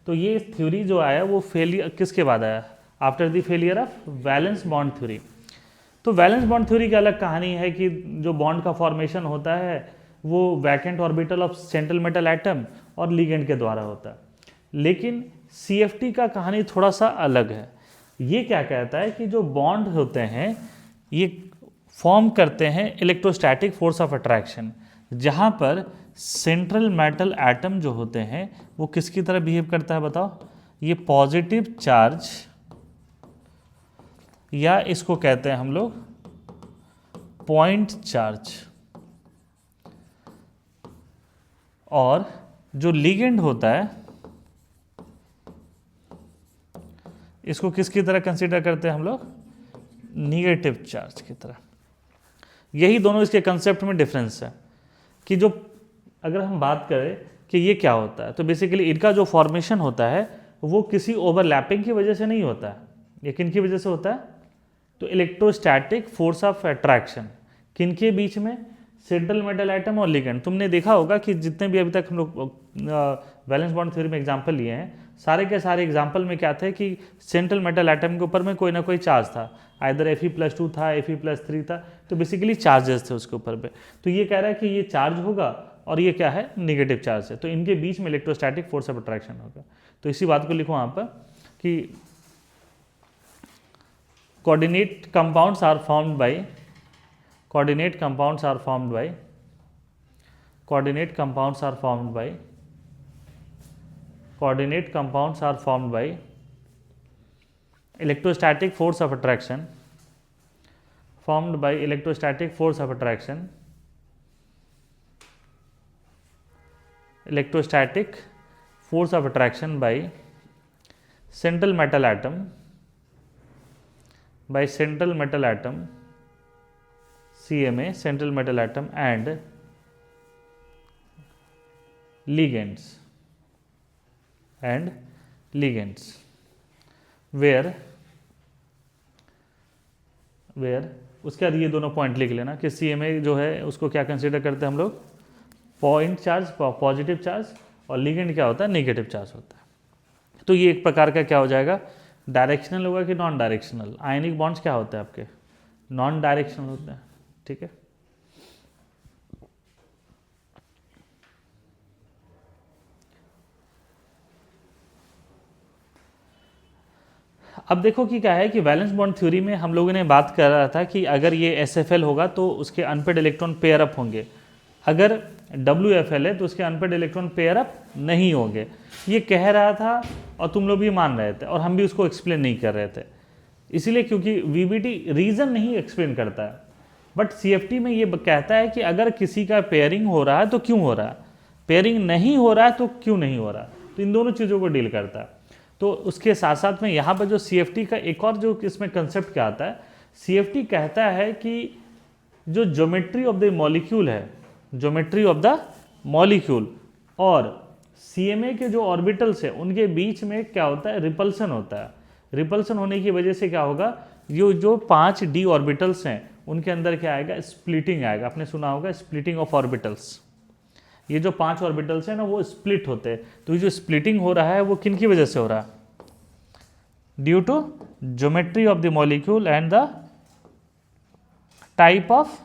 तो ये थ्योरी जो आया वो फेलियर किसके बाद आया? After the failure of valence bond theory. तो वैलेंस बॉन्ड थ्योरी की अलग कहानी है कि जो बॉन्ड का फॉर्मेशन होता है वो vacant orbital of central metal atom और लिगेंड के द्वारा होता है। लेकिन CFT का कहानी थोड़ा सा अलग है। ये क्या कहता है कि जो बॉन्ड होते हैं ये फॉर्म करते हैं इलेक्ट्रोस्टैटिक फोर्स ऑफ अट्रैक्शन, जहाँ पर सेंट्रल मेटल एटम जो होते हैं वो किसकी तरह बिहेव करता है बताओ? ये पॉजिटिव चार्ज, या इसको कहते हैं हम लोग पॉइंट चार्ज, और जो लिगेंड होता है इसको किसकी तरह कंसीडर करते हैं हम लोग? निगेटिव चार्ज की तरह। यही दोनों इसके कंसेप्ट में डिफरेंस है कि जो अगर हम बात करें कि ये क्या होता है, तो बेसिकली इनका जो फॉर्मेशन होता है वो किसी ओवरलैपिंग की वजह से नहीं होता है। ये किन की वजह से होता है? तो इलेक्ट्रोस्टैटिक फोर्स ऑफ अट्रैक्शन किन के बीच में? सेंट्रल मेटल एटम और लिगेंड। तुमने देखा होगा कि जितने भी अभी तक हम लोग वैलेंस बॉन्ड थ्योरी में एग्जांपल लिए हैं, सारे के सारे एग्जांपल में क्या थे कि सेंट्रल मेटल एटम के ऊपर में कोई ना कोई चार्ज था, आइदर Fe+2 था, Fe+3 था, तो बेसिकली चार्जेस थे उसके ऊपर पे। तो ये कह रहा है कि ये चार्ज होगा और ये क्या है? निगेटिव चार्ज है, तो इनके बीच में इलेक्ट्रोस्टैटिक फोर्स ऑफ अट्रैक्शन होगा। तो इसी बात को लिखो वहाँ पर कि coordinate compounds are formed by coordinate compounds are formed by coordinate compounds are formed by coordinate compounds are formed by electrostatic force of attraction, formed by electrostatic force of attraction, electrostatic force of attraction by central metal atom, by central metal atom CMA, central metal atom, and ligands where उसके बाद ये दोनों point लिख लेना कि CMA जो है उसको क्या कंसीडर करते हैं हम लोग? पॉइंट चार्ज, पॉजिटिव चार्ज, और लिगेंड क्या होता है? नेगेटिव चार्ज होता है। तो ये एक प्रकार का क्या हो जाएगा? डायरेक्शनल होगा कि नॉन डायरेक्शनल? आयनिक बॉन्ड्स क्या होते हैं आपके? नॉन डायरेक्शनल होते हैं, ठीक है। अब देखो कि क्या है कि वैलेंस बॉन्ड थ्योरी में हम लोगों ने बात कर रहा था कि अगर ये SFL होगा तो उसके अनपेड इलेक्ट्रॉन पेयर अप होंगे, अगर WFL है तो उसके अनपेड इलेक्ट्रॉन पेयर अप नहीं होंगे। ये कह रहा था और तुम लोग भी मान रहे थे और हम भी उसको एक्सप्लेन नहीं कर रहे थे, इसीलिए क्योंकि VBT रीज़न नहीं एक्सप्लेन करता है, बट CFT में ये कहता है कि अगर किसी का पेयरिंग हो रहा है तो क्यों हो रहा है, पेयरिंग नहीं हो रहा है तो क्यों नहीं हो रहा है, तो इन दोनों चीज़ों को डील करता है। तो उसके साथ साथ में यहाँ पर जो CFT का एक और जो इसमें कंसेप्ट क्या आता है, CFT कहता है कि जो ज्योमेट्री ऑफ द मॉलिक्यूल है, ज्योमेट्री ऑफ द मॉलिक्यूल और CMA के जो ऑर्बिटल्स है उनके बीच में क्या होता है? रिपल्सन होता है। रिपल्सन होने की वजह से क्या होगा? जो 5 d ऑर्बिटल्स हैं उनके अंदर क्या आएगा? स्प्लिटिंग आएगा। आपने सुना होगा स्प्लिटिंग ऑफ ऑर्बिटल्स। ये जो 5 ऑर्बिटल्स हैं ना वो स्प्लिट होते हैं, तो ये जो स्प्लिटिंग हो रहा है वो किन की वजह से हो रहा है? Due to geometry of the molecule and the type of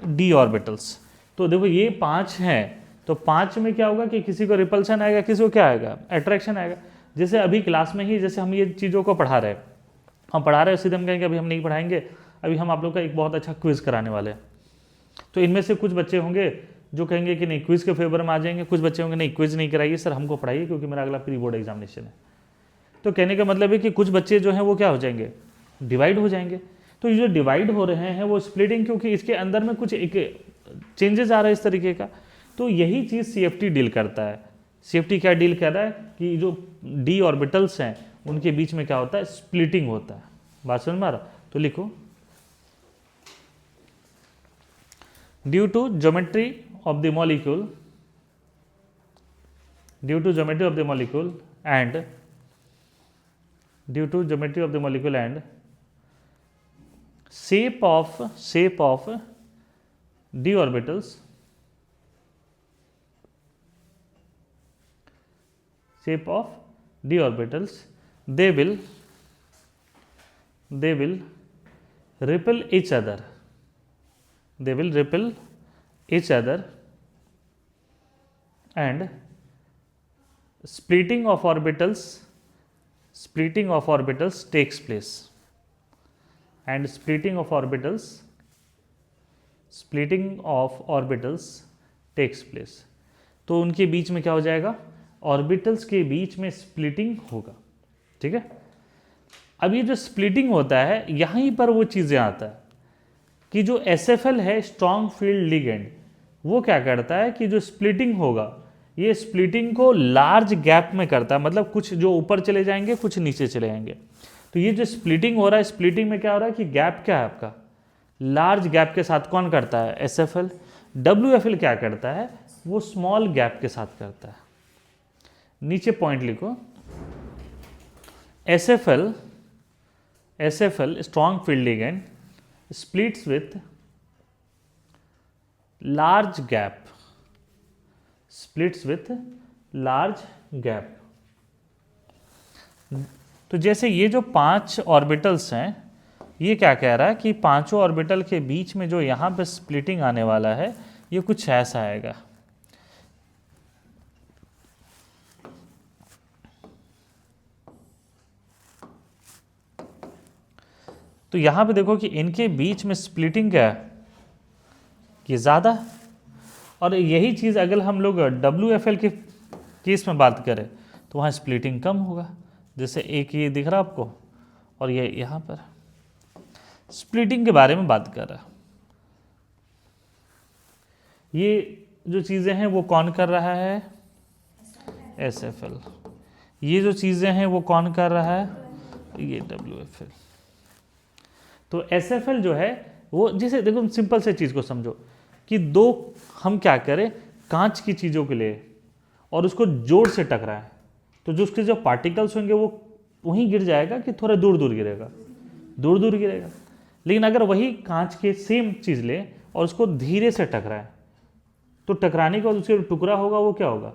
d orbitals. तो देखो ये 5 हैं, तो 5 में क्या होगा कि किसी को रिपल्सन आएगा, किसी को क्या आएगा? अट्रैक्शन आएगा। जैसे अभी क्लास में ही जैसे हम ये चीज़ों को पढ़ा रहे हैं, हम पढ़ा रहे हैं, सीधे हम कहेंगे अभी हम नहीं पढ़ाएंगे, अभी हम आप लोग का एक बहुत अच्छा क्विज कराने वाले हैं। तो इनमें से कुछ बच्चे होंगे जो कहेंगे कि नहीं क्विज के फेवर में आ जाएंगे, कुछ बच्चे होंगे नहीं क्विज नहीं कराइए सर, हमको पढ़ाइए क्योंकि मेरा अगला प्री बोर्ड एग्जामिनेशन है। तो कहने का मतलब है कि कुछ बच्चे जो हैं वो क्या हो जाएंगे? डिवाइड हो जाएंगे। तो ये जो डिवाइड हो रहे हैं वो स्प्लिटिंग, क्योंकि इसके अंदर में कुछ एक चेंजेस आ रहा है इस तरीके का। तो यही चीज़ CFT डील करता है। CFT क्या डील कर रहा है कि जो d ऑर्बिटल्स हैं उनके बीच में क्या होता है? स्प्लिटिंग होता है। बात समझ में आ रहा? तो लिखो due to geometry of the molecule, due to geometry of the molecule and due to geometry of the molecule and shape of d orbitals, shape of d orbitals, they will repel each other, and splitting of orbitals takes place, and splitting of orbitals takes place। तो उनके बीच में क्या हो जाएगा, orbitals के बीच में splitting होगा। ठीक है, अब ये जो स्प्लिटिंग होता है यहीं पर वो चीज़ें आता है कि जो SFL है स्ट्रॉन्ग फील्ड लिगेंड, वो क्या करता है कि जो स्प्लिटिंग होगा ये स्प्लिटिंग को लार्ज गैप में करता है, मतलब कुछ जो ऊपर चले जाएंगे कुछ नीचे चले जाएंगे। तो ये जो स्प्लिटिंग हो रहा है, स्प्लिटिंग में क्या हो रहा है कि गैप क्या है आपका, लार्ज गैप के साथ कौन करता है, SFL। WFL क्या करता है, वो स्मॉल गैप के साथ करता है। नीचे पॉइंट लिखो, SFL strong field ligand splits with large gap, तो जैसे ये जो 5 ऑर्बिटल्स हैं, ये क्या कह रहा है कि पांचों ऑर्बिटल के बीच में जो यहाँ पे स्प्लिटिंग आने वाला है ये कुछ ऐसा आएगा। तो यहाँ पे देखो कि इनके बीच में स्प्लिटिंग क्या है, ये ज़्यादा है। और यही चीज़ अगर हम लोग WFL के केस में बात करें तो वहाँ स्प्लिटिंग कम होगा। जैसे एक ये दिख रहा आपको और ये यहाँ पर स्प्लिटिंग के बारे में बात कर रहा है। ये जो चीज़ें हैं वो कौन कर रहा है, SFL। ये जो चीज़ें हैं वो कौन कर रहा है, ये WFL। तो SFL जो है वो, जैसे देखो सिंपल से चीज़ को समझो कि दो हम क्या करें कांच की चीज़ों के लिए और उसको जोर से टकराएं, तो जो उसके जो पार्टिकल्स होंगे वो वहीं गिर जाएगा कि थोड़ा दूर दूर गिरेगा, दूर दूर गिरेगा। लेकिन अगर वही कांच के सेम चीज़ ले और उसको धीरे से टकराएं, तो टकराने के बाद उसके टुकड़ा होगा वो क्या होगा,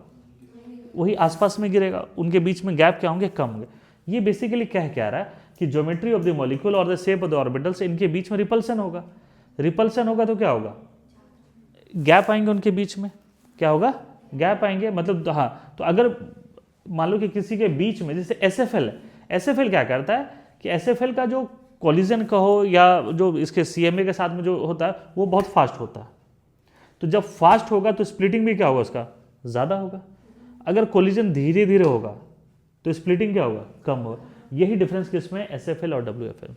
वही आसपास में गिरेगा। उनके बीच में गैप क्या होंगे, कम होंगे। ये बेसिकली क्या रहा है कि ज्योमेट्री ऑफ द मॉलिक्यूल और the shape of the orbitals, इनके बीच में रिपल्सन होगा। रिपल्सन होगा तो क्या होगा, गैप आएंगे उनके बीच में, क्या होगा, गैप आएंगे। मतलब हाँ, तो अगर मान लो कि किसी के बीच में जैसे SFL है, SFL क्या करता है कि SFL का जो कोलिजन कहो या जो इसके CMA के साथ में जो होता है वो बहुत फास्ट होता है। तो जब फास्ट होगा तो स्प्लिटिंग भी क्या होगा उसका, ज़्यादा होगा। अगर कोलिजन धीरे धीरे होगा तो स्प्लिटिंग क्या होगा, कम होगा। यही डिफरेंस किसमें, SFL और WFL।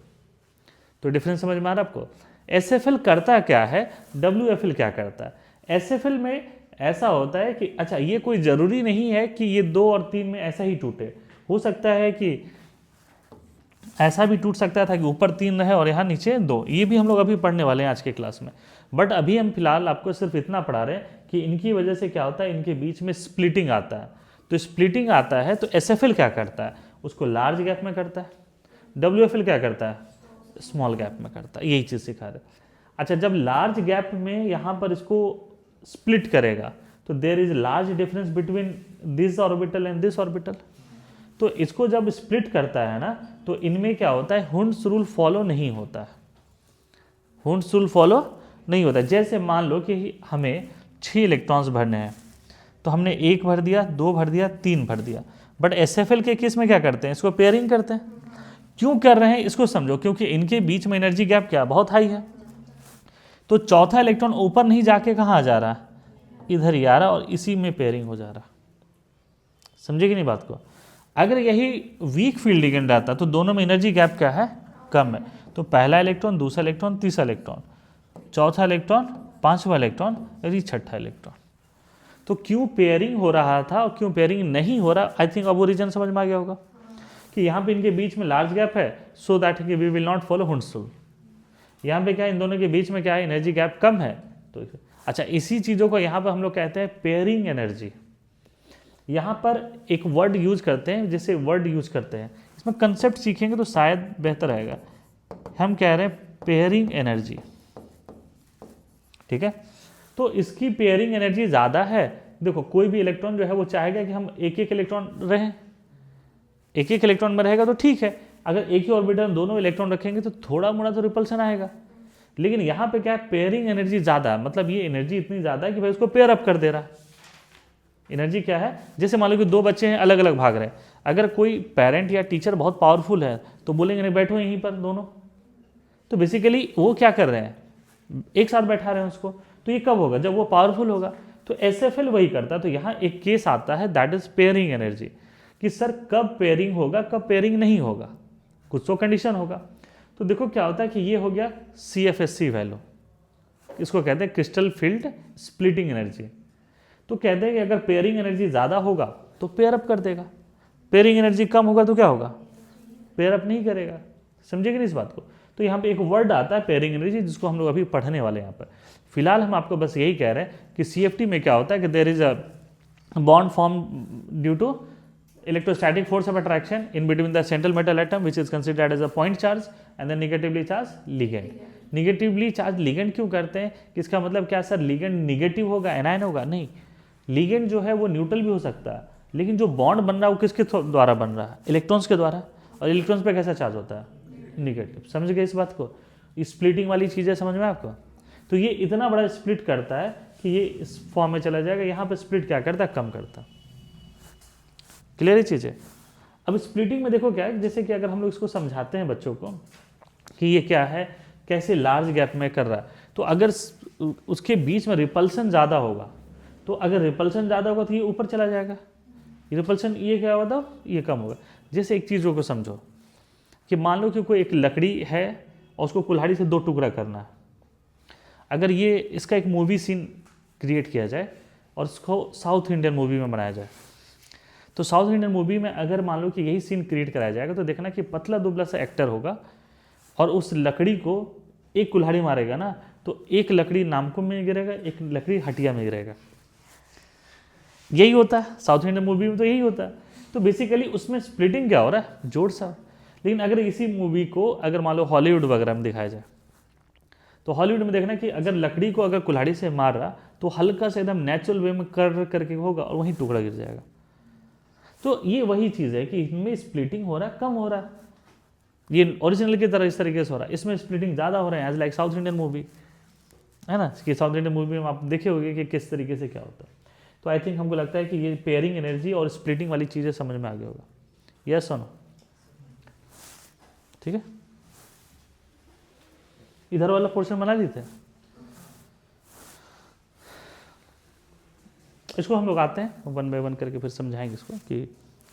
तो डिफरेंस समझ में आ रहा है आपको। SFL करता क्या है, WFL क्या करता है। SFL में ऐसा होता है कि अच्छा ये कोई ज़रूरी नहीं है कि ये 2 और 3 में ऐसा ही टूटे, हो सकता है कि ऐसा भी टूट सकता था कि ऊपर 3 रहे और यहाँ नीचे 2। ये भी हम लोग अभी पढ़ने वाले हैं आज के क्लास में। बट अभी हम फिलहाल आपको सिर्फ इतना पढ़ा रहे हैं कि इनकी वजह से क्या होता है, इनके बीच में स्प्लिटिंग आता है। तो स्प्लिटिंग आता है तो SFL क्या करता है, उसको लार्ज गैप में करता है। WFL क्या करता है, स्मॉल गैप में करता है। यही चीज़ सिखा रहे। अच्छा, जब लार्ज गैप में यहाँ पर इसको स्प्लिट करेगा तो there is large difference between this orbital and this orbital. तो इसको जब स्प्लिट करता है ना, तो इनमें क्या होता है, हुंड्स रूल फॉलो नहीं होता है। हुंड्स रूल फॉलो नहीं होता। जैसे मान लो कि हमें 6 इलेक्ट्रॉन्स भरने हैं, तो हमने 1 भर दिया, 2 भर दिया, 3 भर दिया। बट SFL के केस में क्या करते हैं, इसको पेयरिंग करते हैं। क्यों कर रहे हैं इसको समझो, क्योंकि इनके बीच में एनर्जी गैप क्या बहुत हाई है। तो चौथा इलेक्ट्रॉन ऊपर नहीं जाके कहाँ आ जा रहा, इधर ही आ रहा और इसी में पेयरिंग हो जा रहा। समझे कि नहीं बात को। अगर यही वीक फील्ड लिगेंड रहता तो दोनों में एनर्जी गैप क्या है, कम है। तो पहला इलेक्ट्रॉन, दूसरा इलेक्ट्रॉन, तीसरा इलेक्ट्रॉन, चौथा इलेक्ट्रॉन, पांचवा इलेक्ट्रॉन, और छठा इलेक्ट्रॉन। तो क्यों पेयरिंग हो रहा था और क्यों पेयरिंग नहीं हो रहा, आई थिंक अब वो रीजन समझ में आ गया होगा कि यहाँ पे इनके बीच में लार्ज गैप है, so that we will not follow Hund's rule. यहाँ पे क्या है, इन दोनों के बीच में क्या है, एनर्जी गैप कम है। तो अच्छा, इसी चीज़ों को यहाँ पर हम लोग कहते हैं पेयरिंग एनर्जी। यहाँ पर एक वर्ड यूज करते हैं, जैसे वर्ड यूज करते हैं, इसमें कंसेप्ट सीखेंगे तो शायद बेहतर रहेगा। हम कह रहे हैं पेयरिंग एनर्जी, ठीक है। तो इसकी पेयरिंग एनर्जी ज़्यादा है देखो कोई भी इलेक्ट्रॉन जो है वो चाहेगा कि हम एक एक इलेक्ट्रॉन रहें, एक एक इलेक्ट्रॉन में रहेगा तो ठीक है, अगर एक ही ऑर्बिटल में दोनों इलेक्ट्रॉन रखेंगे तो थोड़ा मोड़ा तो रिपल्सन आएगा। लेकिन यहाँ पे क्या है, पेयरिंग एनर्जी ज़्यादा है, मतलब ये एनर्जी इतनी ज़्यादा है कि भाई उसको पेयर अप कर दे रहा है। एनर्जी क्या है, जैसे मान लो कि दो बच्चे हैं अलग अलग भाग रहे हैं, अगर कोई पेरेंट या टीचर बहुत पावरफुल है तो बोलेंगे नहीं बैठो यहीं पर दोनों, तो बेसिकली वो क्या कर रहे हैं, एक साथ बैठा रहे हैं उसको। तो ये कब होगा, जब वो पावरफुल होगा। तो एसएफएल वही करता है। तो यहाँ एक केस आता है दैट इज पेयरिंग एनर्जी, कि सर कब पेयरिंग होगा कब पेयरिंग नहीं होगा, कुछ तो कंडीशन होगा। तो देखो क्या होता है कि ये हो गया CFSC वैल्यू, इसको कहते हैं क्रिस्टल फील्ड स्प्लिटिंग एनर्जी। तो कहते हैं कि अगर पेयरिंग एनर्जी ज़्यादा होगा तो पेयर अप कर देगा, पेयरिंग एनर्जी कम होगा तो क्या होगा, पेयर अप नहीं करेगा। समझेंगे नहीं इस बात को। तो यहाँ पे एक वर्ड आता है पेयरिंग एनर्जी, जिसको हम लोग अभी पढ़ने वाले हैं यहाँ पर। फिलहाल हम आपको बस यही कह रहे हैं कि CFT में क्या होता है कि there is a bond form due to electrostatic force of attraction in between the central metal atom which is considered as a point charge and then negatively charged ligand. Negatively charged ligand क्यों करते हैं, इसका मतलब क्या sir ligand negative होगा, anion होगा? नहीं, ligand जो है वो न्यूट्रल भी हो सकता है, लेकिन जो बॉन्ड बन रहा है वो किसके द्वारा बन रहा है, इलेक्ट्रॉन्स के द्वारा। और इलेक्ट्रॉन्स पे कैसा चार्ज होता है, निगेटिव। समझ गए इस बात को, स्प्लिटिंग वाली चीज़ें समझ में आपको। तो ये इतना बड़ा स्प्लिट करता है कि ये इस फॉर्म में चला जाएगा, यहाँ पे स्प्लिट क्या करता है, कम करता है। क्लियर ही चीज़ है। अब स्प्लिटिंग में देखो क्या है, जैसे कि अगर हम लोग इसको समझाते हैं बच्चों को कि ये क्या है, कैसे लार्ज गैप में कर रहा है, तो अगर उसके बीच में रिपल्सन ज़्यादा होगा, तो अगर रिपल्सन ज़्यादा होगा तो ये ऊपर चला जाएगा, रिपल्सन ये क्या होगा तो ये कम होगा। जैसे एक चीज़ों को समझो कि मान लो कि कोई एक लकड़ी है और उसको कुल्हाड़ी से दो टुकड़ा करना है। अगर ये इसका एक मूवी सीन क्रिएट किया जाए और उसको साउथ इंडियन मूवी में बनाया जाए, तो साउथ इंडियन मूवी में अगर मान लो कि यही सीन क्रिएट कराया जाएगा, तो देखना कि पतला दुबला सा एक्टर होगा और उस लकड़ी को एक कुल्हाड़ी मारेगा ना, तो एक लकड़ी नामको में गिरेगा, एक लकड़ी हटिया में गिरेगा। यही होता है साउथ इंडियन मूवी में, तो यही होता है। तो बेसिकली उसमें स्प्लिटिंग क्या हो रहा है, जोड़ सा। लेकिन अगर इसी मूवी को अगर मान लो हॉलीवुड वगैरह में दिखाया जाए, तो हॉलीवुड में देखना कि अगर लकड़ी को अगर कुल्हाड़ी से मार रहा तो हल्का से एकदम नेचुरल वे में कर करके होगा और वहीं टुकड़ा गिर जाएगा। तो ये वही चीज़ है कि इनमें स्प्लिटिंग हो रहा है, कम हो रहा है। ये ओरिजिनल की तरह इस तरीके से हो रहा है, इसमें स्प्लिटिंग ज़्यादा हो रहा है, as like South Indian movie है ना, कि साउथ इंडियन मूवी में आप देखे होंगे कि किस तरीके से क्या होता है। तो आई थिंक हमको लगता है कि ये पेयरिंग एनर्जी और स्प्लिटिंग वाली चीज़ें समझ में आ गया होगा। यस और नो, ठीक है। इधर वाला पोर्शन बना लेते हैं, इसको हम लोग आते हैं वन बाय वन करके फिर समझाएंगे इसको कि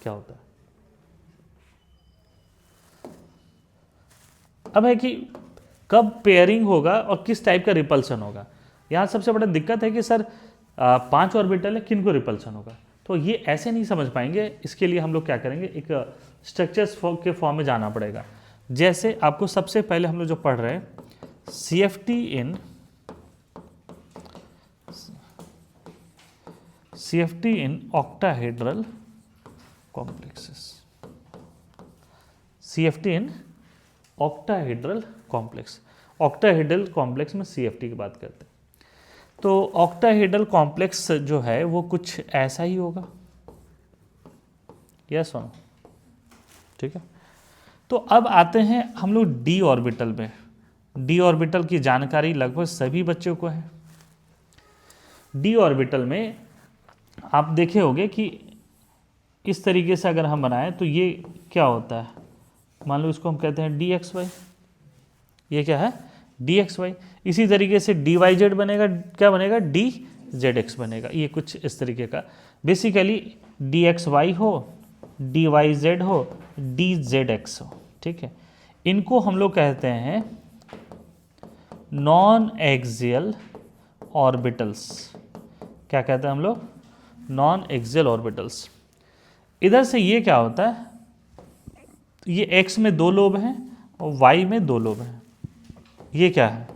क्या होता है। अब है कि कब पेयरिंग होगा और किस टाइप का रिपल्सन होगा। यहाँ सबसे बड़ा दिक्कत है कि सर 5 ऑर्बिटल है, किन को रिपल्सन होगा, तो ये ऐसे नहीं समझ पाएंगे। इसके लिए हम लोग क्या करेंगे, एक स्ट्रक्चर्स के फॉर्म में जाना पड़ेगा। जैसे आपको सबसे पहले हम लोग जो पढ़ रहे हैं CFT in octahedral complexes, CFT in octahedral complex, octahedral complex में CFT की बात करते हैं। तो octahedral complex जो है वो कुछ ऐसा ही होगा, यस और नो, ठीक है। तो अब आते हैं हम लोग d ऑर्बिटल में। d ऑर्बिटल की जानकारी लगभग सभी बच्चों को है। d ऑर्बिटल में आप देखे होंगे कि इस तरीके से अगर हम बनाएं तो ये क्या होता है, मान लो इसको हम कहते हैं dxy, ये क्या है dxy। इसी तरीके से dyz बनेगा, क्या बनेगा dzx बनेगा। ये कुछ इस तरीके का बेसिकली dxy हो, dyz हो, dzx हो, ठीक है। इनको हम लोग कहते हैं नॉन एक्सियल ऑर्बिटल्स। क्या कहते हैं हम लोग, नॉन एक्सियल ऑर्बिटल्स। इधर से ये क्या होता है, ये x में 2 लोब हैं और y में 2 लोब हैं। ये क्या है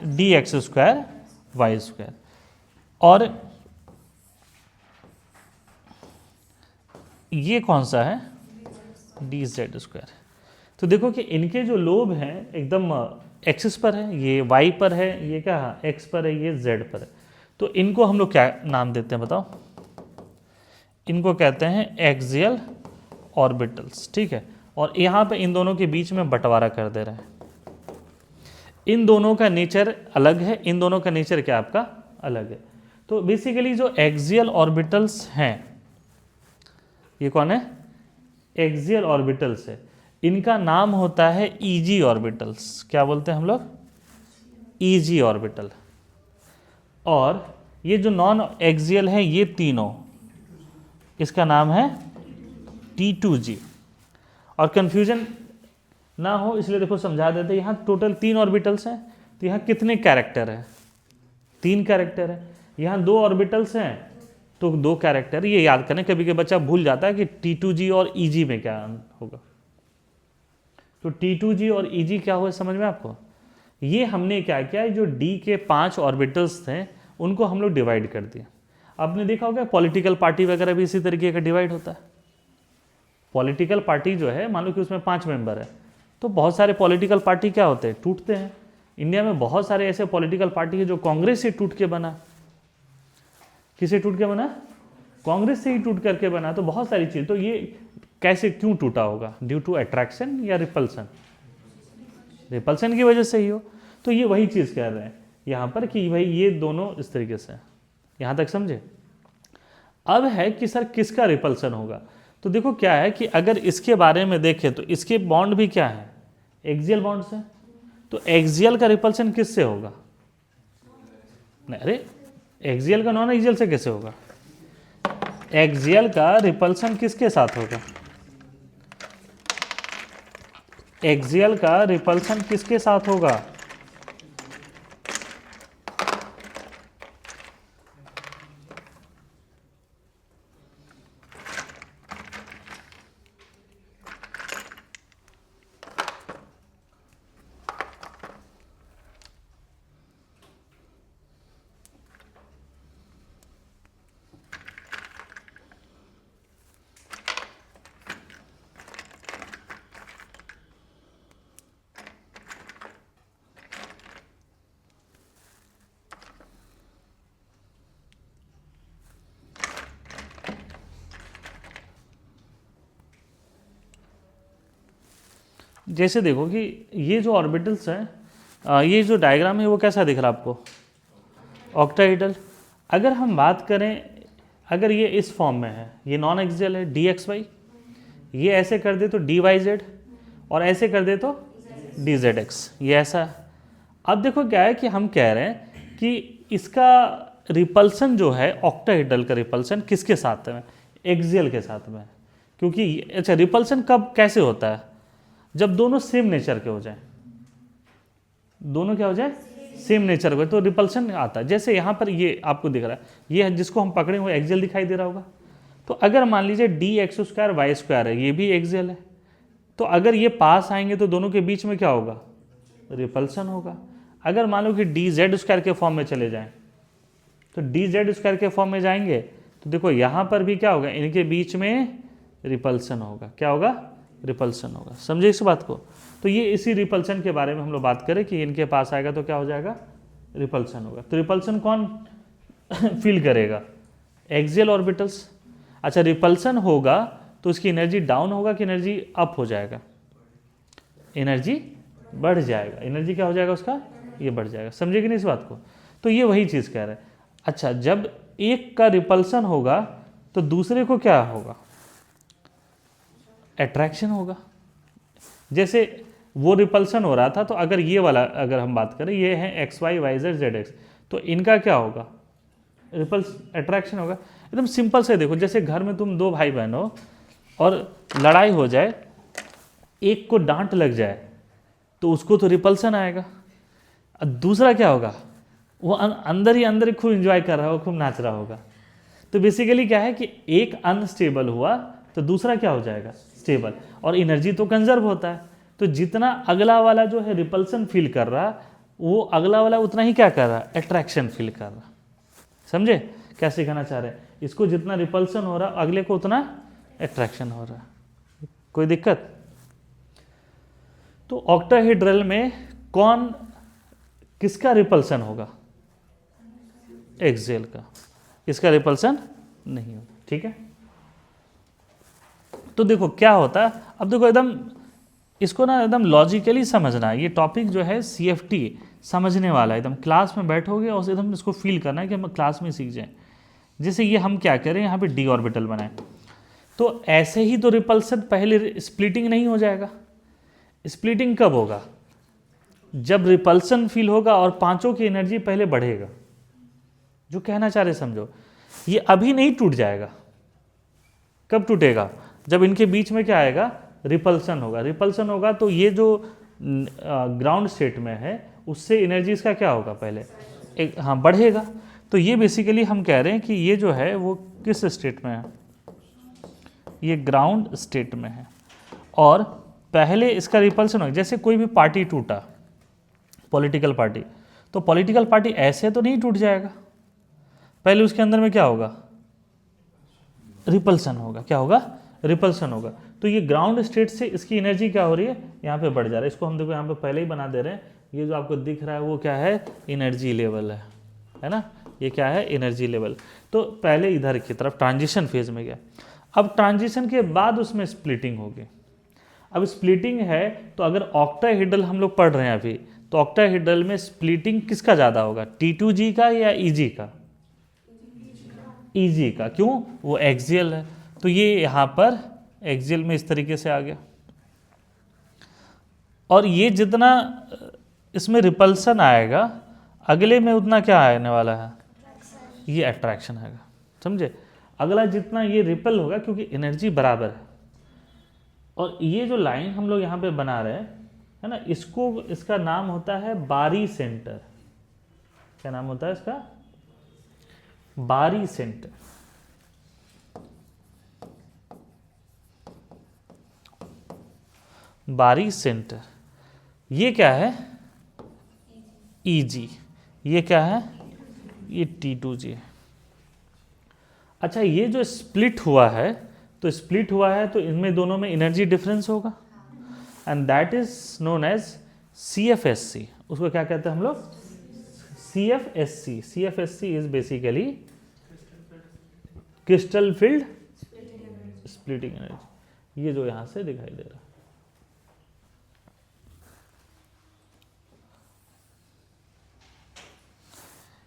dx स्क्वायर y स्क्वायर, और ये कौन सा है dz स्क्वायर। तो देखो कि इनके जो लोब हैं एकदम एक्सिस पर है, ये y पर है, ये क्या है x पर है, ये z पर है। तो इनको हम लोग क्या नाम देते हैं बताओ? इनको कहते हैं एक्सियल ऑर्बिटल्स, ठीक है। और यहाँ पे इन दोनों के बीच में बंटवारा कर दे रहे हैं। इन दोनों का नेचर अलग है, इन दोनों का नेचर क्या आपका अलग है। तो बेसिकली जो एक्सियल ऑर्बिटल्स हैं, ये कौन है? एक्सियल ऑर्बिटल्स है। इनका नाम होता है ईजी ऑर्बिटल्स। क्या बोलते हैं हम लोग? Easy orbital. और ये जो नॉन एक्सियल है, ये तीनों, इसका नाम है T2G। और कंफ्यूजन ना हो इसलिए देखो समझा देते, यहाँ टोटल 3 ऑर्बिटल्स हैं, तो यहाँ कितने कैरेक्टर है? 3 कैरेक्टर है। यहाँ 2 ऑर्बिटल्स हैं तो 2 कैरेक्टर। ये याद करें, कभी कभी बच्चा भूल जाता है कि T2G और EG में क्या होगा। तो T2G और EG क्या हुआ समझ में आपको? ये हमने क्या किया, जो D के 5 ऑर्बिटल्स थे उनको हम लोग डिवाइड कर दिया। आपने देखा होगा पॉलिटिकल पार्टी वगैरह भी इसी तरीके का डिवाइड होता है। पॉलिटिकल पार्टी जो है, मान लो कि उसमें 5 मेंबर है, तो बहुत सारे पॉलिटिकल पार्टी क्या होते हैं? टूटते हैं। इंडिया में बहुत सारे ऐसे पॉलिटिकल पार्टी है जो कांग्रेस से टूट के बना। किसे टूट के बना? कांग्रेस से ही टूट करके बना। तो बहुत सारी चीज, तो ये कैसे क्यों टूटा होगा? ड्यू टू अट्रैक्शन या रिपल्सन? रिपल्सन की वजह से ही हो। तो ये वही चीज कह रहे हैं यहाँ पर कि भाई ये दोनों इस तरीके से, यहाँ तक समझे? अब है कि सर किसका रिपल्सन होगा? तो देखो क्या है कि अगर इसके बारे में देखें तो इसके बॉन्ड भी क्या है? एक्सियल बॉन्ड्स है। तो एक्सियल का रिपल्सन किससे होगा? नहीं, अरे एक्सियल का नॉन एक्सियल से कैसे होगा? एक्सियल का रिपल्सन किसके साथ होगा? एक्सियल का रिपल्सन किसके साथ होगा? जैसे देखो कि ये जो ऑर्बिटल्स हैं, ये जो डायग्राम है वो कैसा दिख रहा है आपको? ऑक्टाहेड्रल। अगर हम बात करें, अगर ये इस फॉर्म में है, ये नॉन एक्सियल है dxy, ये ऐसे कर दे तो dyz, और ऐसे कर दे तो dzx, ये ऐसा है। अब देखो क्या है कि हम कह रहे हैं कि इसका रिपल्सन जो है, ऑक्टाहेड्रल का रिपल्सन किसके साथ में? एक्सियल के साथ में। क्योंकि अच्छा, रिपल्सन कब कैसे होता है? जब दोनों सेम नेचर के हो जाए। दोनों क्या हो जाए? सेम नेचर के, तो रिपल्सन आता है। जैसे यहाँ पर ये आपको दिख रहा है, ये जिसको हम पकड़े हुए एक्सियल दिखाई दे रहा होगा। तो अगर मान लीजिए dx² y² है, ये भी एक्सियल है, तो अगर ये पास आएंगे तो दोनों के बीच में क्या होगा? रिपल्सन होगा। अगर मान लो कि dz² के फॉर्म में चले जाएं, तो dz² के फॉर्म में जाएंगे तो देखो यहाँ पर भी क्या होगा? इनके बीच में रिपल्सन होगा। क्या होगा? रिपल्सन होगा। समझे इस बात को? तो ये इसी रिपल्सन के बारे में हम लोग बात करें कि इनके पास आएगा तो क्या हो जाएगा? रिपल्सन होगा। तो रिपल्सन कौन फील करेगा? Axial orbitals. अच्छा, रिपल्सन होगा तो उसकी एनर्जी डाउन होगा कि एनर्जी अप हो जाएगा? एनर्जी बढ़ जाएगा। एनर्जी क्या हो जाएगा उसका? ये बढ़ जाएगा। समझे कि नहीं इस बात को? तो ये वही चीज़ कह रहे हैं। अच्छा, जब एक का रिपल्सन होगा तो दूसरे को क्या होगा? अट्रैक्शन होगा। जैसे वो रिपल्सन हो रहा था, तो अगर ये वाला अगर हम बात करें, ये है XY YZ ZX, तो इनका क्या होगा? रिपल्स अट्रैक्शन होगा। एकदम सिंपल से देखो, जैसे घर में तुम 2 भाई बहन हो और लड़ाई हो जाए, एक को डांट लग जाए तो उसको तो रिपल्सन आएगा। दूसरा क्या होगा? वो अंदर ही अंदर खूब इंजॉय कर रहा होगा, खूब नाच रहा होगा। तो बेसिकली क्या है कि एक अनस्टेबल हुआ तो दूसरा क्या हो जाएगा? स्टेबल। और एनर्जी तो कंजर्व होता है। तो जितना अगला वाला जो है रिपल्सन फील कर रहा, वो अगला वाला उतना ही क्या कर रहा? अट्रैक्शन फील कर रहा। समझे क्या सिखाना चाह रहे हैं? इसको जितना रिपल्सन हो रहा, अगले को उतना अट्रैक्शन हो रहा। कोई दिक्कत? तो ऑक्टाहेड्रल में कौन, किसका रिपल्सन होगा? एक्सियल का, इसका रिपल्सन नहीं होगा। ठीक है, तो देखो क्या होता है, अब देखो एकदम इसको ना एकदम लॉजिकली समझना है। ये टॉपिक जो है CFT समझने वाला है, एकदम क्लास में बैठोगे और एकदम इसको फील करना है कि हम क्लास में सीख जाएं। जैसे ये हम क्या करें, यहाँ पे d ऑर्बिटल बनाएं, तो ऐसे ही तो रिपल्सन पहले स्प्लिटिंग नहीं हो जाएगा। स्प्लिटिंग कब होगा, जब रिपल्सन फील होगा और पांचों की एनर्जी पहले बढ़ेगा। जो कहना चाह रहे समझो, ये अभी नहीं टूट जाएगा। कब टूटेगा, जब इनके बीच में क्या आएगा, रिपल्सन होगा। रिपल्सन होगा तो ये जो ग्राउंड स्टेट में है उससे एनर्जी इसका क्या होगा, पहले एक बढ़ेगा। तो ये बेसिकली हम कह रहे हैं कि ये जो है वो किस स्टेट में है, ये ग्राउंड स्टेट में है और पहले इसका रिपल्सन होगा। जैसे कोई भी पार्टी टूटा, पॉलिटिकल पार्टी, तो पॉलिटिकल पार्टी ऐसे तो नहीं टूट जाएगा, पहले उसके अंदर में क्या होगा, रिपल्सन होगा। क्या होगा, रिपल्सन होगा। तो ये ग्राउंड स्टेट से इसकी एनर्जी क्या हो रही है, यहाँ पे बढ़ जा रहा है। इसको हम देखो यहाँ पे पहले ही बना दे रहे हैं। ये जो आपको दिख रहा है वो क्या है, एनर्जी लेवल है ना, ये क्या है, एनर्जी लेवल। तो पहले इधर की तरफ ट्रांजिशन फेज में गया। अब ट्रांजिशन के बाद उसमें स्प्लिटिंग होगी। अब स्प्लिटिंग है तो अगर ऑक्टाहेड्रल हम लोग पढ़ रहे हैं अभी, तो ऑक्टाहेड्रल में स्प्लिटिंग किसका ज़्यादा होगा, T2G का या EG का, EG का। क्यों, वो एक्सियल है। तो ये यहाँ पर एक्सियल में इस तरीके से आ गया और ये जितना इसमें रिपल्सन आएगा अगले में उतना क्या आने वाला है, ये अट्रैक्शन आएगा। समझे, अगला जितना ये रिपल होगा क्योंकि एनर्जी बराबर है। और ये जो लाइन हम लोग यहाँ पे बना रहे हैं है ना, इसको, इसका नाम होता है बारी सेंटर। क्या नाम होता है इसका, बारी सेंटर। बारी सेंटर, ये क्या है, EG, ये क्या है, ये T2G है। अच्छा, ये जो स्प्लिट हुआ है, तो स्प्लिट हुआ है तो इनमें दोनों में एनर्जी डिफरेंस होगा and that is known as CFSC। उसको क्या कहते हैं हम लोग, CFSC। CFSC is basically crystal field splitting energy. ये जो यहां से दिखाई दे रहा है,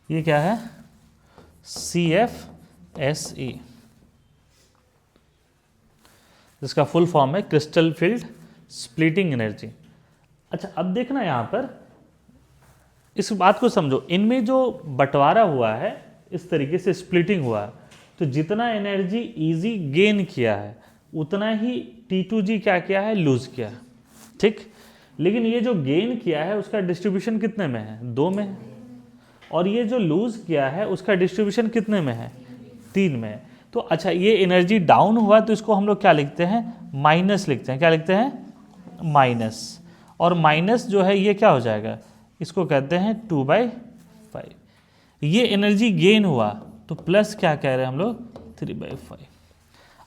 ये क्या है, CFSE, जिसका फुल फॉर्म है क्रिस्टल फील्ड स्प्लिटिंग एनर्जी। अच्छा, अब देखना यहां पर इस बात को समझो, इनमें जो बंटवारा हुआ है इस तरीके से स्प्लिटिंग हुआ है, तो जितना एनर्जी EG गेन किया है उतना ही T2G क्या किया है, लूज किया है। ठीक, लेकिन ये जो गेन किया है उसका डिस्ट्रीब्यूशन कितने में है, 2 में है, और ये जो लूज किया है उसका डिस्ट्रीब्यूशन कितने में है, 3 में है। तो अच्छा, ये एनर्जी डाउन हुआ तो इसको हम लोग क्या लिखते हैं, माइनस लिखते हैं। क्या लिखते हैं, माइनस। और माइनस जो है ये क्या हो जाएगा, इसको कहते हैं 2/5। ये एनर्जी गेन हुआ तो प्लस क्या कह रहे हैं हम लोग, 3/5।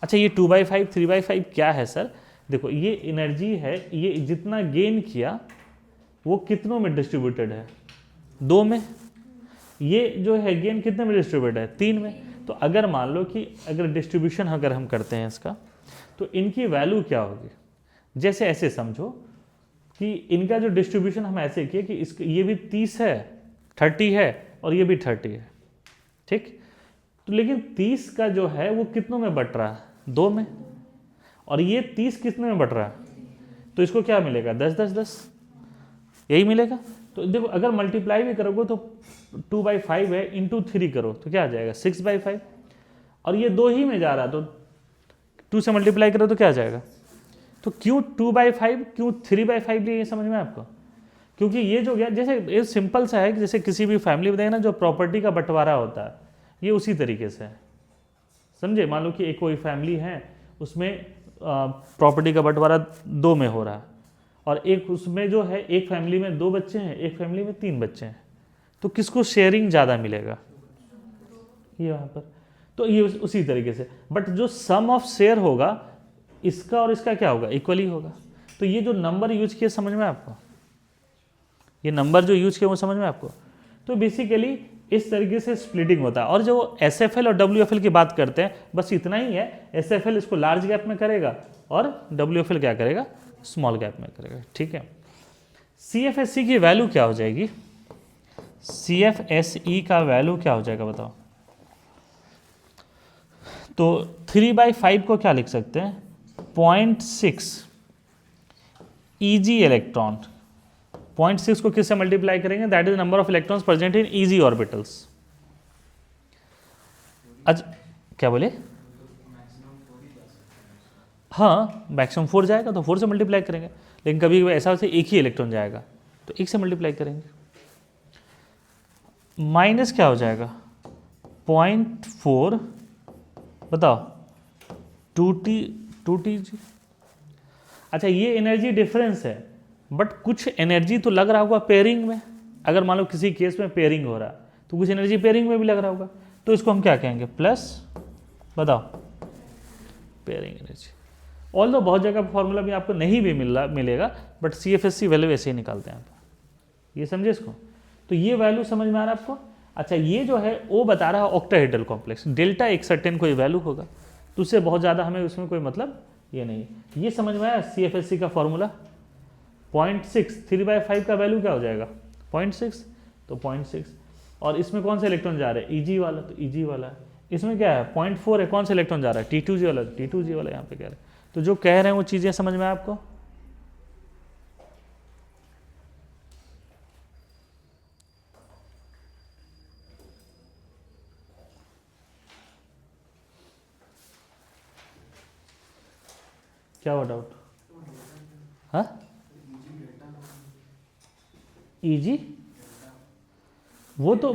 अच्छा, ये 2/5 3/5 क्या है सर, देखो ये एनर्जी है, ये जितना गेन किया वो कितनों में डिस्ट्रीब्यूटेड है, 2 में। ये जो है गेन कितने में डिस्ट्रीब्यूटेड है, 3 में। तो अगर मान लो कि अगर डिस्ट्रीब्यूशन अगर हम करते हैं इसका, तो इनकी वैल्यू क्या होगी, जैसे ऐसे समझो कि इनका जो डिस्ट्रीब्यूशन हम ऐसे किए कि इसका ये भी 30 है, 30 है और ये भी 30 है। ठीक, तो लेकिन 30 का जो है वो कितनों में बट रहा है, 2 में, और ये 30 कितने में बट रहा है, तो इसको क्या मिलेगा, 10-10-10 यही मिलेगा। तो देखो अगर मल्टीप्लाई भी करोगे तो 2/5 है, इंटू 3 करो तो क्या आ जाएगा, 6/5। और ये 2 ही में जा रहा है तो 2 से मल्टीप्लाई करो तो क्या आ जाएगा। तो क्यों 2/5, क्यों 3/5 लिए, ये समझ में आपको, क्योंकि ये जो गया, जैसे ये सिंपल सा है कि जैसे किसी भी फैमिली में ना जो प्रॉपर्टी का बंटवारा होता है, ये उसी तरीके से है। समझे, मान लो कि एक कोई फैमिली है, उसमें प्रॉपर्टी का बंटवारा 2 में हो रहा है, और एक उसमें जो है, एक फैमिली में 2 बच्चे हैं, एक फैमिली में 3 बच्चे हैं, तो किसको शेयरिंग ज़्यादा मिलेगा, ये वहाँ पर। तो ये उसी तरीके से, बट जो सम ऑफ शेयर होगा इसका और इसका क्या होगा, इक्वली होगा। तो ये जो नंबर यूज किए समझ में आपको, ये नंबर जो यूज किए वो समझ में आपको। तो बेसिकली इस तरीके से स्प्लिटिंग होता है। और जो SFL और WFL की बात करते हैं बस इतना ही है, SFL इसको लार्ज गैप में करेगा और WFL क्या करेगा, स्मॉल गैप में करेगा। ठीक है, CFSE की वैल्यू क्या हो जाएगी, CFSE का वैल्यू क्या हो जाएगा बताओ। तो 3/5 को क्या लिख सकते हैं, 0.6 EG इलेक्ट्रॉन। 0.6 को किससे मल्टीप्लाई करेंगे, that is number of electrons present in EG orbitals. अच्छा क्या बोले, हाँ मैक्सिमम 4 जाएगा तो 4 से मल्टीप्लाई करेंगे, लेकिन कभी कभी ऐसा होता है एक ही इलेक्ट्रॉन जाएगा तो 1 से मल्टीप्लाई करेंगे। माइनस क्या हो जाएगा 0.4 बताओ 2T। अच्छा ये एनर्जी डिफरेंस है, बट कुछ एनर्जी तो लग रहा होगा पेयरिंग में। अगर मान लो किसी केस में पेयरिंग हो रहा है तो कुछ एनर्जी पेयरिंग में भी लग रहा होगा, तो इसको हम क्या कहेंगे, प्लस बताओ पेयरिंग एनर्जी। ऑल दो बहुत जगह फॉर्मूला भी आपको नहीं भी मिलेगा, बट CFSE वैल्यू ऐसे ही निकालते हैं आप, ये समझे इसको। तो ये वैल्यू समझ में आ रहा है आपको। अच्छा ये जो है वो बता रहा है ऑक्टाहेड्रल कॉम्प्लेक्स, डेल्टा एक सर्टेन कोई वैल्यू होगा, तो उससे बहुत ज़्यादा हमें उसमें कोई मतलब ये नहीं। ये समझ में आया CFSE का फॉर्मूला। 0.6 3/5 का वैल्यू क्या हो जाएगा 0.6, तो 0.6। और इसमें कौन सा इलेक्ट्रॉन जा रहा है, EG वाला, तो EG वाला है। इसमें क्या है 0.4 है, कौन सा इलेक्ट्रॉन जा रहा है, T2G वाला, T2G वाला यहाँ पे कह रहे हैं। तो जो कह रहे हैं वो चीज़ें समझ में आए आपको। क्या हुआ डाउट, हाँ EG वो तो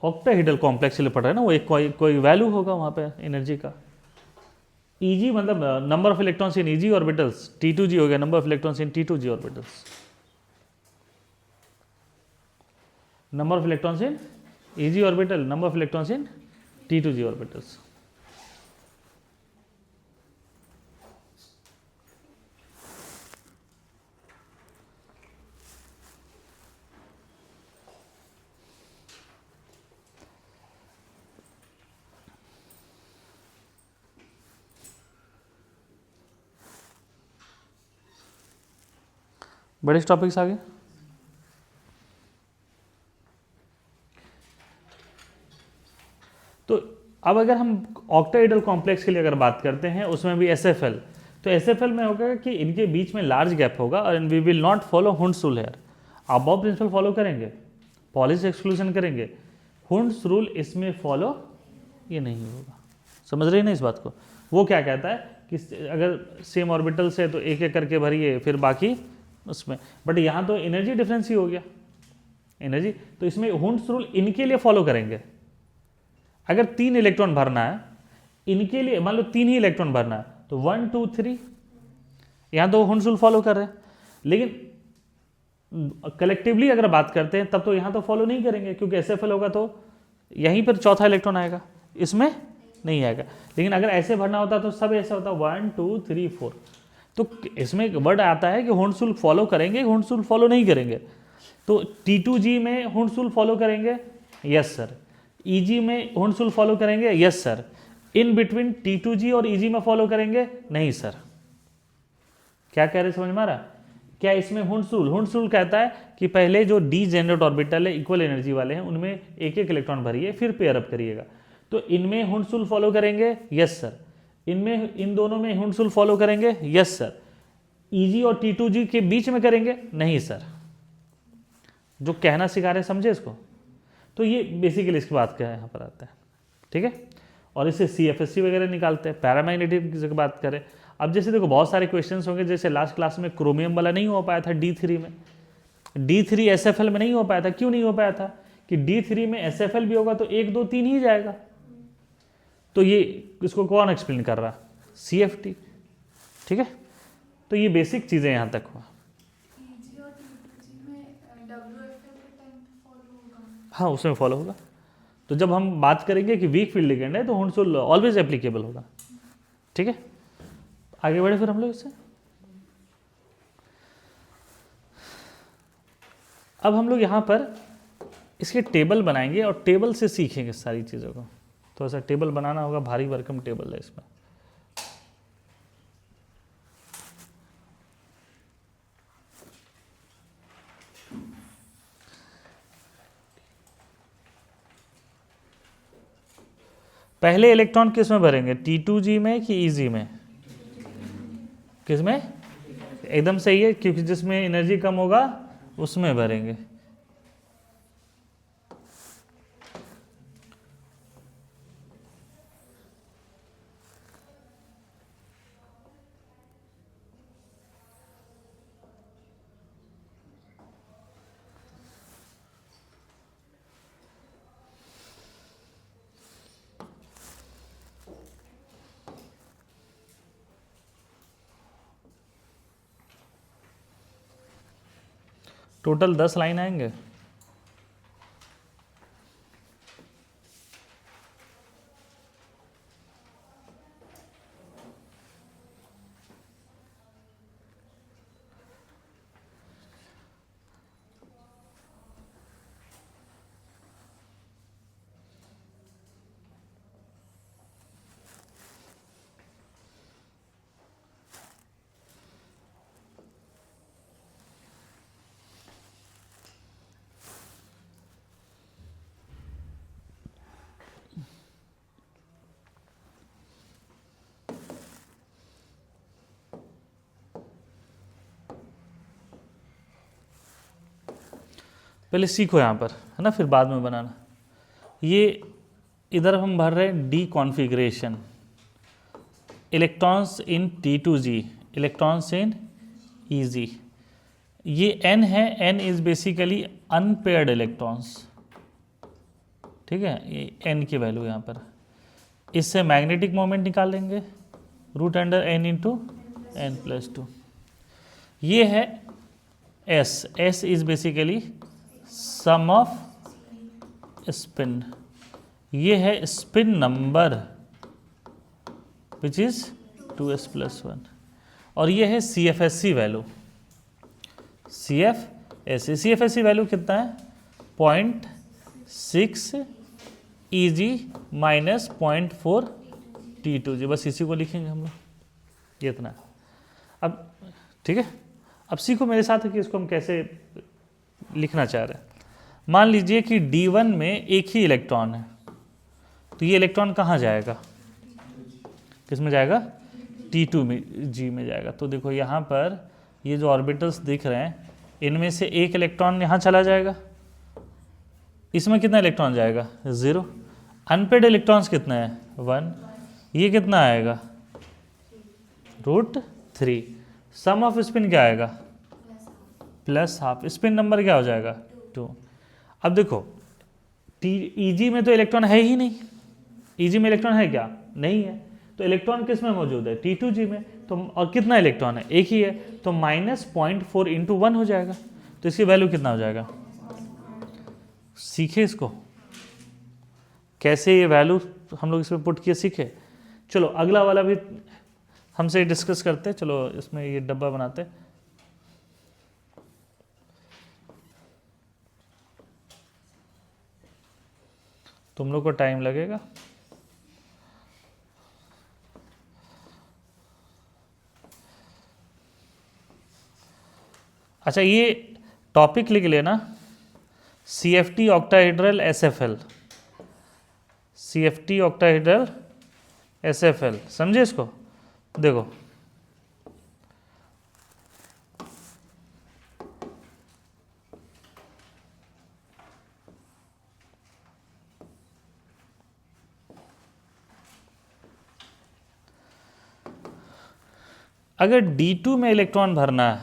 ऑक्टाहेड्रल कॉम्प्लेक्स के लिए पढ़ रहे हैं ना, वो एक कोई वैल्यू होगा वहाँ पे एनर्जी का। EG मतलब number of electrons in EG orbitals, T2G हो गया number of electrons in T2G orbitals, number of electrons in EG orbital, number of electrons in T2G orbitals. बड़े टॉपिक्स आगे। तो अब अगर हम ऑक्टाहेड्रल कॉम्प्लेक्स के लिए अगर बात करते हैं, उसमें भी SFL, तो SFL में होगा कि इनके बीच में लार्ज गैप होगा और we will not follow Hund's rule here. Aufbau principle follow करेंगे, पॉलिश एक्सक्लूजन करेंगे, हुंड्स रूल इसमें फॉलो ये नहीं होगा। समझ रहे हैं ना इस बात को। वो क्या कहता है कि अगर सेम ऑर्बिटल से तो एक एक करके भरिए फिर बाकी उसमें, बट यहाँ तो एनर्जी डिफरेंस ही हो गया एनर्जी, तो इसमें हुंड्स रूल इनके लिए फॉलो करेंगे। अगर 3 इलेक्ट्रॉन भरना है इनके लिए, मान लो 3 ही इलेक्ट्रॉन भरना है तो 1 2 3, यहाँ तो हुंड्स रूल फॉलो कर रहे हैं। लेकिन कलेक्टिवली अगर बात करते हैं तब तो यहाँ तो फॉलो नहीं करेंगे, क्योंकि SFL होगा तो यहीं पर चौथा इलेक्ट्रॉन आएगा, इसमें नहीं आएगा। लेकिन अगर ऐसे भरना होता तो सब ऐसा होता 1 2 3 4। तो इसमें एक वर्ड आता है कि हुंड्स रूल फॉलो करेंगे, हुंड्स रूल फॉलो नहीं करेंगे। तो T2G में हुंड्स रूल फॉलो करेंगे, यस सर। EG में हुंड्स रूल फॉलो करेंगे, yes sir. In between T2G और EG में फॉलो करेंगे, नहीं सर। क्या कह रहे समझ में आ रहा। क्या इसमें हुंड्स रूल कहता है कि पहले जो डी जेनरेट ऑर्बिटल है इक्वल एनर्जी वाले हैं उनमें एक एक इलेक्ट्रॉन भरिए फिर पेयर अप करिएगा। तो इनमें हुंड्स रूल फॉलो करेंगे, यस सर। इनमें इन दोनों में हुंड्स रूल फॉलो करेंगे, यस सर। EG और T2G के बीच में करेंगे, नहीं सर। जो कहना सिखा रहे समझे इसको। तो ये बेसिकली इसकी बात क्या है यहाँ पर आता है, ठीक है। और इससे CFSE वगैरह निकालते हैं। पैरामैग्नेटिक की बात करें, अब जैसे देखो बहुत सारे क्वेश्चंस होंगे, जैसे लास्ट क्लास में क्रोमियम वाला नहीं हो पाया था D3 में, D3 SFL में नहीं हो पाया था। क्यों नहीं हो पाया था कि D3 में SFL भी होगा तो 1 2 3 ही जाएगा। तो ये इसको कौन एक्सप्लेन कर रहा, CFT, ठीक है। तो ये बेसिक चीज़ें यहाँ तक हुआ। हाँ उसमें फॉलो होगा। तो जब हम बात करेंगे कि वीक फील्ड लिगेंड है तो हुंड्स रूल ऑलवेज एप्लीकेबल होगा, ठीक है। आगे बढ़े फिर हम लोग इससे। अब हम लोग यहाँ पर इसके टेबल बनाएंगे और टेबल से सीखेंगे सारी चीज़ों को। तो ऐसा टेबल बनाना होगा, भारी भरकम टेबल है इसमें। पहले इलेक्ट्रॉन किस में भरेंगे, T2G में कि EG में? किस में? एकदम सही है, क्योंकि जिसमें एनर्जी कम होगा उसमें भरेंगे। टोटल 10 लाइन आएंगे। पहले सीखो यहाँ पर, है ना, फिर बाद में बनाना। ये इधर हम भर रहे हैं D configuration, electrons in T2G, electrons in EG। ये N है, N is basically unpaired electrons, ठीक है, ये N की वैल्यू यहाँ पर। इससे मैग्नेटिक मोमेंट निकाल लेंगे, root under N into N+2। ये है S, S is basically sum of spin, ये है spin number which is 2s+1, और ये है CFSC वैल्यू, CFSC वैल्यू कितना है, 0.6 EG माइनस 0.4 T2G। बस इसी को लिखेंगे हम लोग, ये इतना। अब ठीक है, अब सीखो मेरे साथ कि इसको हम कैसे लिखना चाह रहे हैं। मान लीजिए कि D1 में एक ही इलेक्ट्रॉन है, तो ये इलेक्ट्रॉन कहाँ जाएगा, किस में जाएगा, T2G में जाएगा। तो देखो यहाँ पर ये जो ऑर्बिटल्स दिख रहे हैं, इनमें से एक इलेक्ट्रॉन यहाँ चला जाएगा, इसमें कितना इलेक्ट्रॉन जाएगा, 0। अनपेड इलेक्ट्रॉन्स कितना है, 1। ये कितना आएगा, √3। सम ऑफ स्पिन क्या आएगा, +½ स्पिन नंबर क्या हो जाएगा, 2। अब देखो EG में तो इलेक्ट्रॉन है ही नहीं, EG में इलेक्ट्रॉन है क्या, नहीं है। तो इलेक्ट्रॉन किस में मौजूद है, T2G में। तो और कितना इलेक्ट्रॉन है, एक ही है, तो -0.4 इंटू 1 हो जाएगा। तो इसकी वैल्यू कितना हो जाएगा, सीखे इसको कैसे ये वैल्यू हम लोग इसमें पुट किए, सीखे। चलो अगला वाला भी हमसे डिस्कस करते हैं। चलो इसमें ये डब्बा बनाते हैं। तुम लोग को टाइम लगेगा। अच्छा, ये टॉपिक लिख लेना, CFT octahedral SFL, CFT octahedral SFL, समझे इसको। देखो अगर D2 में इलेक्ट्रॉन भरना है,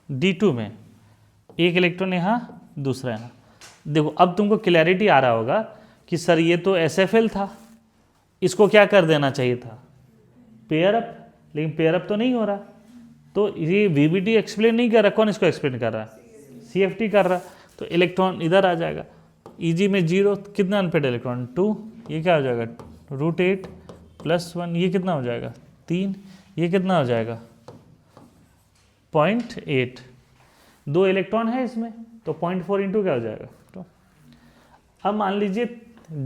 D2 में एक इलेक्ट्रॉन यहाँ, दूसरा यहाँ। देखो अब तुमको क्लैरिटी आ रहा होगा कि सर ये तो SFL था, इसको क्या कर देना चाहिए था, पेयर अप, लेकिन पेयर अप तो नहीं हो रहा। तो ये VBT एक्सप्लेन नहीं कर रहा, कौन इसको एक्सप्लेन कर रहा है, CFT कर रहा। तो इलेक्ट्रॉन इधर आ जाएगा, EG में 0, कितना अनपेड इलेक्ट्रॉन, 2। ये क्या हो जाएगा, √8 + 1, ये कितना हो जाएगा, 3। ये कितना हो जाएगा, 0.8। 2 इलेक्ट्रॉन है इसमें, तो 0.4 इंटू क्या हो जाएगा। तो अब मान लीजिए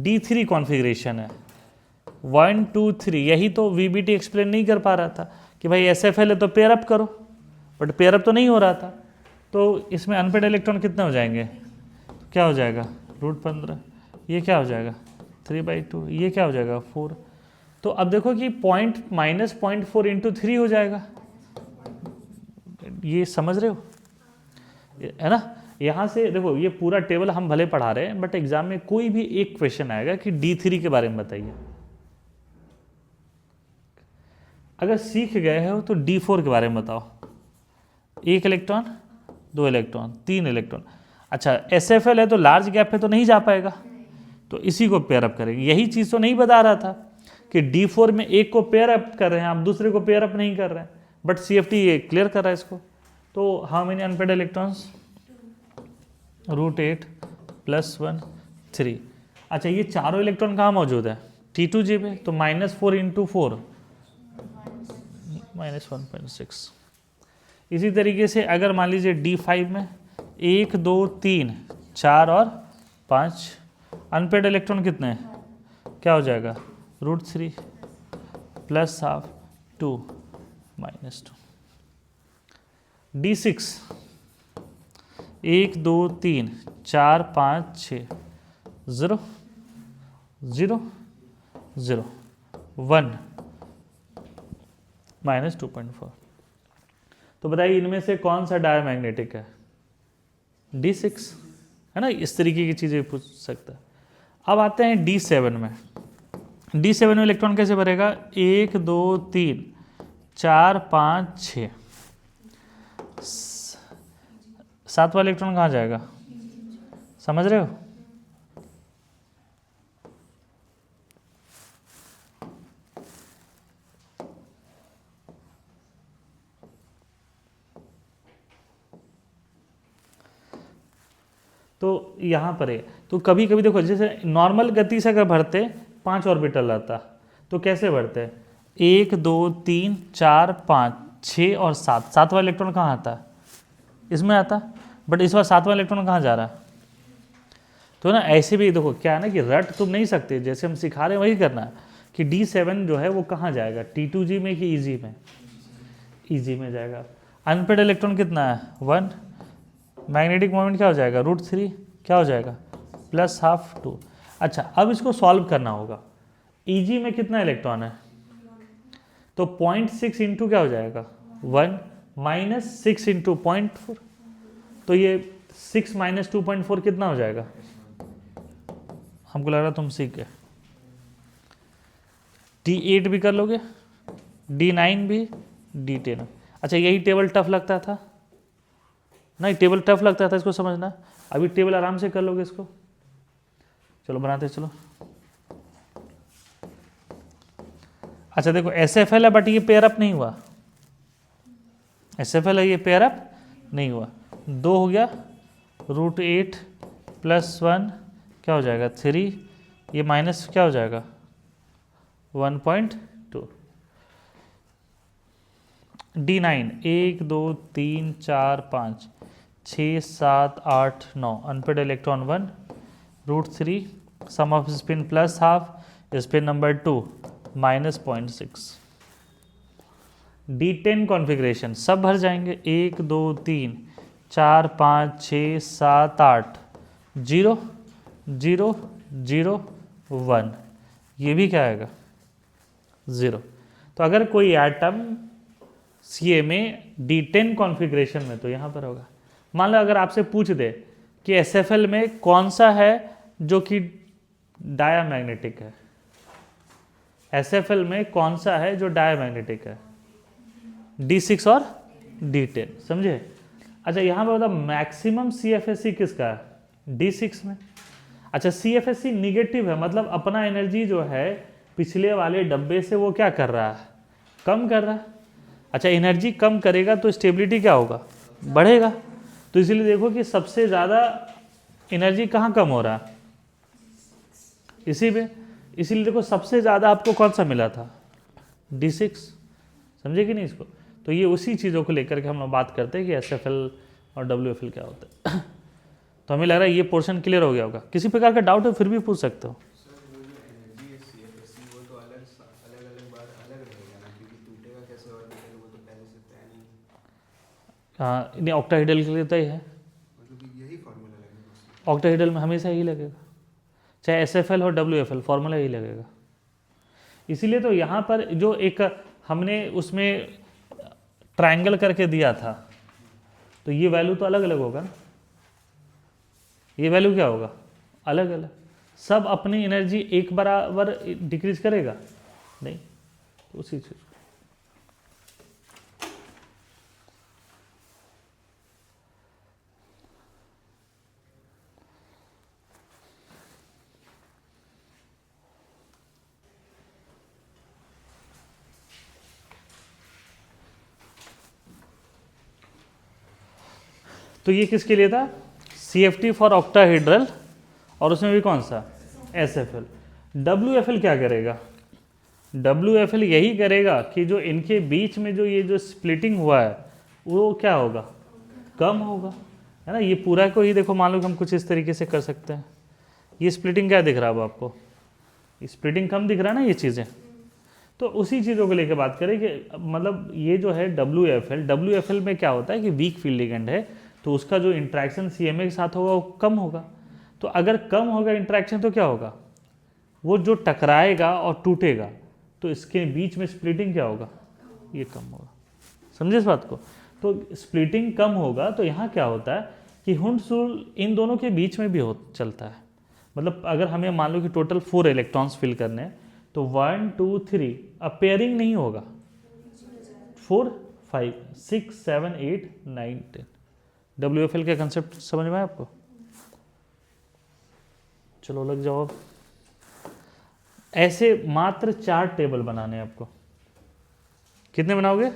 D3 कॉन्फ़िगरेशन है, 1 2 3, यही तो VBT एक्सप्लेन नहीं कर पा रहा था कि भाई SFL है तो पेयर अप करो, बट पेयर अप तो नहीं हो रहा था। तो इसमें अनपेड इलेक्ट्रॉन कितने हो जाएंगे, तो क्या हो जाएगा √15, ये क्या हो जाएगा 3/2, ये क्या हो जाएगा 4। तो अब देखो कि -0.4 इंटू 3 हो जाएगा, ये समझ रहे हो, है ना। यहाँ से देखो ये पूरा टेबल हम भले पढ़ा रहे हैं, बट एग्जाम में कोई भी एक क्वेश्चन आएगा कि D3 के बारे में बताइए। अगर सीख गए हो तो D4 के बारे में बताओ, 1 इलेक्ट्रॉन 2 इलेक्ट्रॉन 3 इलेक्ट्रॉन। अच्छा SFL है तो लार्ज गैप पे तो नहीं जा पाएगा, तो इसी को पेयर अप करेंगे। यही चीज़ तो नहीं बता रहा था कि D4 में एक को पेयर अप कर रहे हैं, आप दूसरे को पेयर अप नहीं कर रहे हैं, बट CFT ये क्लियर कर रहा है इसको। तो हाउ मेनी अनपेड इलेक्ट्रॉन्स, √8 + 1 3। अच्छा ये चारों इलेक्ट्रॉन कहाँ मौजूद है, T2G में, तो -4 इंटू 4 -1.6। इसी तरीके से अगर मान लीजिए D5 में 1 2 3 4 और 5 अनपेड इलेक्ट्रॉन कितने हैं, क्या हो जाएगा √3 + ½ 2 -2। D6 1 2 3 4 5 6 0 0 0 1 -2.4। तो बताइए इनमें से कौन सा डायमैग्नेटिक है, D6, है ना। इस तरीके की चीज़ें पूछ सकता है। अब आते हैं D7 में। D7 में इलेक्ट्रॉन कैसे भरेगा, 1 2 3 4 5 6, 7वां इलेक्ट्रॉन कहाँ जाएगा, समझ रहे हो। तो यहाँ पर है, तो कभी कभी देखो जैसे नॉर्मल गति से अगर भरते 5 ऑर्बिटल रहता तो कैसे भरते, 1 2 3 4 5 6 और 7, 7वां इलेक्ट्रॉन कहाँ आता, इसमें आता, बट इस बार 7वां इलेक्ट्रॉन कहाँ जा रहा। तो ना ऐसे भी देखो क्या है ना कि रट तुम नहीं सकते, जैसे हम सिखा रहे हैं वही करना है कि D7 जो है वो कहाँ जाएगा, T2G में कि EG में, EG में जाएगा। अनपेड इलेक्ट्रॉन कितना है 1, मैग्नेटिक मोमेंट क्या हो जाएगा √3, क्या हो जाएगा +½ 2। अच्छा अब इसको सॉल्व करना होगा, EG में कितना इलेक्ट्रॉन है, तो 0.6 इंटू क्या हो जाएगा 1 -6 इंटू 0.4, तो ये 6 - 2.4 कितना हो जाएगा, हमको लग रहा तुम सीख गए। D8 भी कर लोगे, D9 भी, D10। अच्छा यही टेबल टफ लगता था, नहीं टेबल टफ लगता था इसको समझना, अभी टेबल आराम से कर लोगे इसको। चलो बनाते चलो। अच्छा देखो SFL है बट ये पेयर अप नहीं हुआ, SFL है ये पेयर अप नहीं हुआ, 2 हो गया √8 + 1 क्या हो जाएगा 3, ये माइनस क्या हो जाएगा 1.2। D9 1 2 3 4 5 6 7 8 9 unpaired electron 1 √3 sum of spin +½ spin number 2 -0.6। D10 configuration सब भर जाएंगे, 1 2 3 4 5 6 7 8 0 0 0 1, ये भी क्या आएगा 0। तो अगर कोई एटम CA में D10 कॉन्फ़िगरेशन में तो यहाँ पर होगा। मान लो अगर आपसे पूछ दे कि SFL में कौन सा है जो कि डायामैग्नेटिक है, SFL में कौन सा है जो डायामैग्नेटिक है, D6 और D10, समझे। अच्छा यहाँ पे बता मैक्सिमम CFSE किसका है, D6 में। अच्छा CFSE निगेटिव है, मतलब अपना एनर्जी जो है पिछले वाले डब्बे से वो क्या कर रहा है, कम कर रहा है। अच्छा एनर्जी कम करेगा तो स्टेबिलिटी क्या होगा, बढ़ेगा। तो इसलिए देखो कि सबसे ज़्यादा एनर्जी कहाँ कम हो रहा है, इसी पे। इसीलिए देखो सबसे ज़्यादा आपको कौन सा मिला था, D6, समझे कि नहीं इसको। तो ये उसी चीज़ों को लेकर के हम लोग बात करते हैं कि SFL और WFL क्या होता है। तो हमें लग रहा है ये पोर्शन क्लियर हो गया होगा। किसी प्रकार का डाउट है फिर भी पूछ सकते हो। सर वो जो एनर्जी है CFSC वो तो अलग अलग अलग बार अलग रहेगा ना, क्योंकि टूटेगा कैसे ऑर्बिटल वो तो पहले से तय नहीं, हाँ, नहीं ऑक्टाहेड्रल के लिए तय है, मतलब कि यही फॉर्मूला लगेगा उसमें। ऑक्टाहेड्रल में हमेशा यही लगेगा, चाहे SFL हो WFL, फॉर्मूला यही लगेगा। इसीलिए तो यहाँ पर जो एक हमने उसमें ट्रायंगल करके दिया था, तो ये वैल्यू तो अलग अलग होगा ना, ये वैल्यू क्या होगा, अलग अलग। सब अपनी एनर्जी एक बराबर डिक्रीज करेगा नहीं, तो उसी चीज। तो ये किसके लिए था, CFT फॉर ऑक्टाहेड्रल, और उसमें भी कौन सा, SFL। WFL क्या करेगा, WFL यही करेगा कि जो इनके बीच में जो ये जो स्प्लिटिंग हुआ है वो क्या होगा, कम होगा, है ना। ये पूरा को ही देखो, मान लो कि हम कुछ इस तरीके से कर सकते हैं, ये स्प्लिटिंग क्या दिख रहा है अब आपको, स्प्लिटिंग कम दिख रहा है ना ये चीज़ें। तो उसी चीज़ों को लेकर बात करें कि मतलब ये जो है WFL में क्या होता है कि वीक फील्ड लिगेंड है, तो उसका जो इंट्रैक्शन CMA के साथ होगा वो कम होगा। तो अगर कम होगा इंट्रैक्शन तो क्या होगा, वो जो टकराएगा और टूटेगा तो इसके बीच में स्प्लिटिंग क्या होगा, ये कम होगा। समझे इस बात को। तो स्प्लिटिंग कम होगा तो यहाँ क्या होता है कि हुंड्स रूल इन दोनों के बीच में भी चलता है। मतलब अगर हमें मान लो कि टोटल 4 इलेक्ट्रॉन्स फिल करने हैं तो 1 2 3 अब पेयरिंग नहीं होगा, 4 5 6 7 8 9 10। WFL का कंसेप्ट समझ में आया आपको। चलो लग जाओ अब। ऐसे मात्र 4 टेबल बनाने हैं आपको। कितने बनाओगे,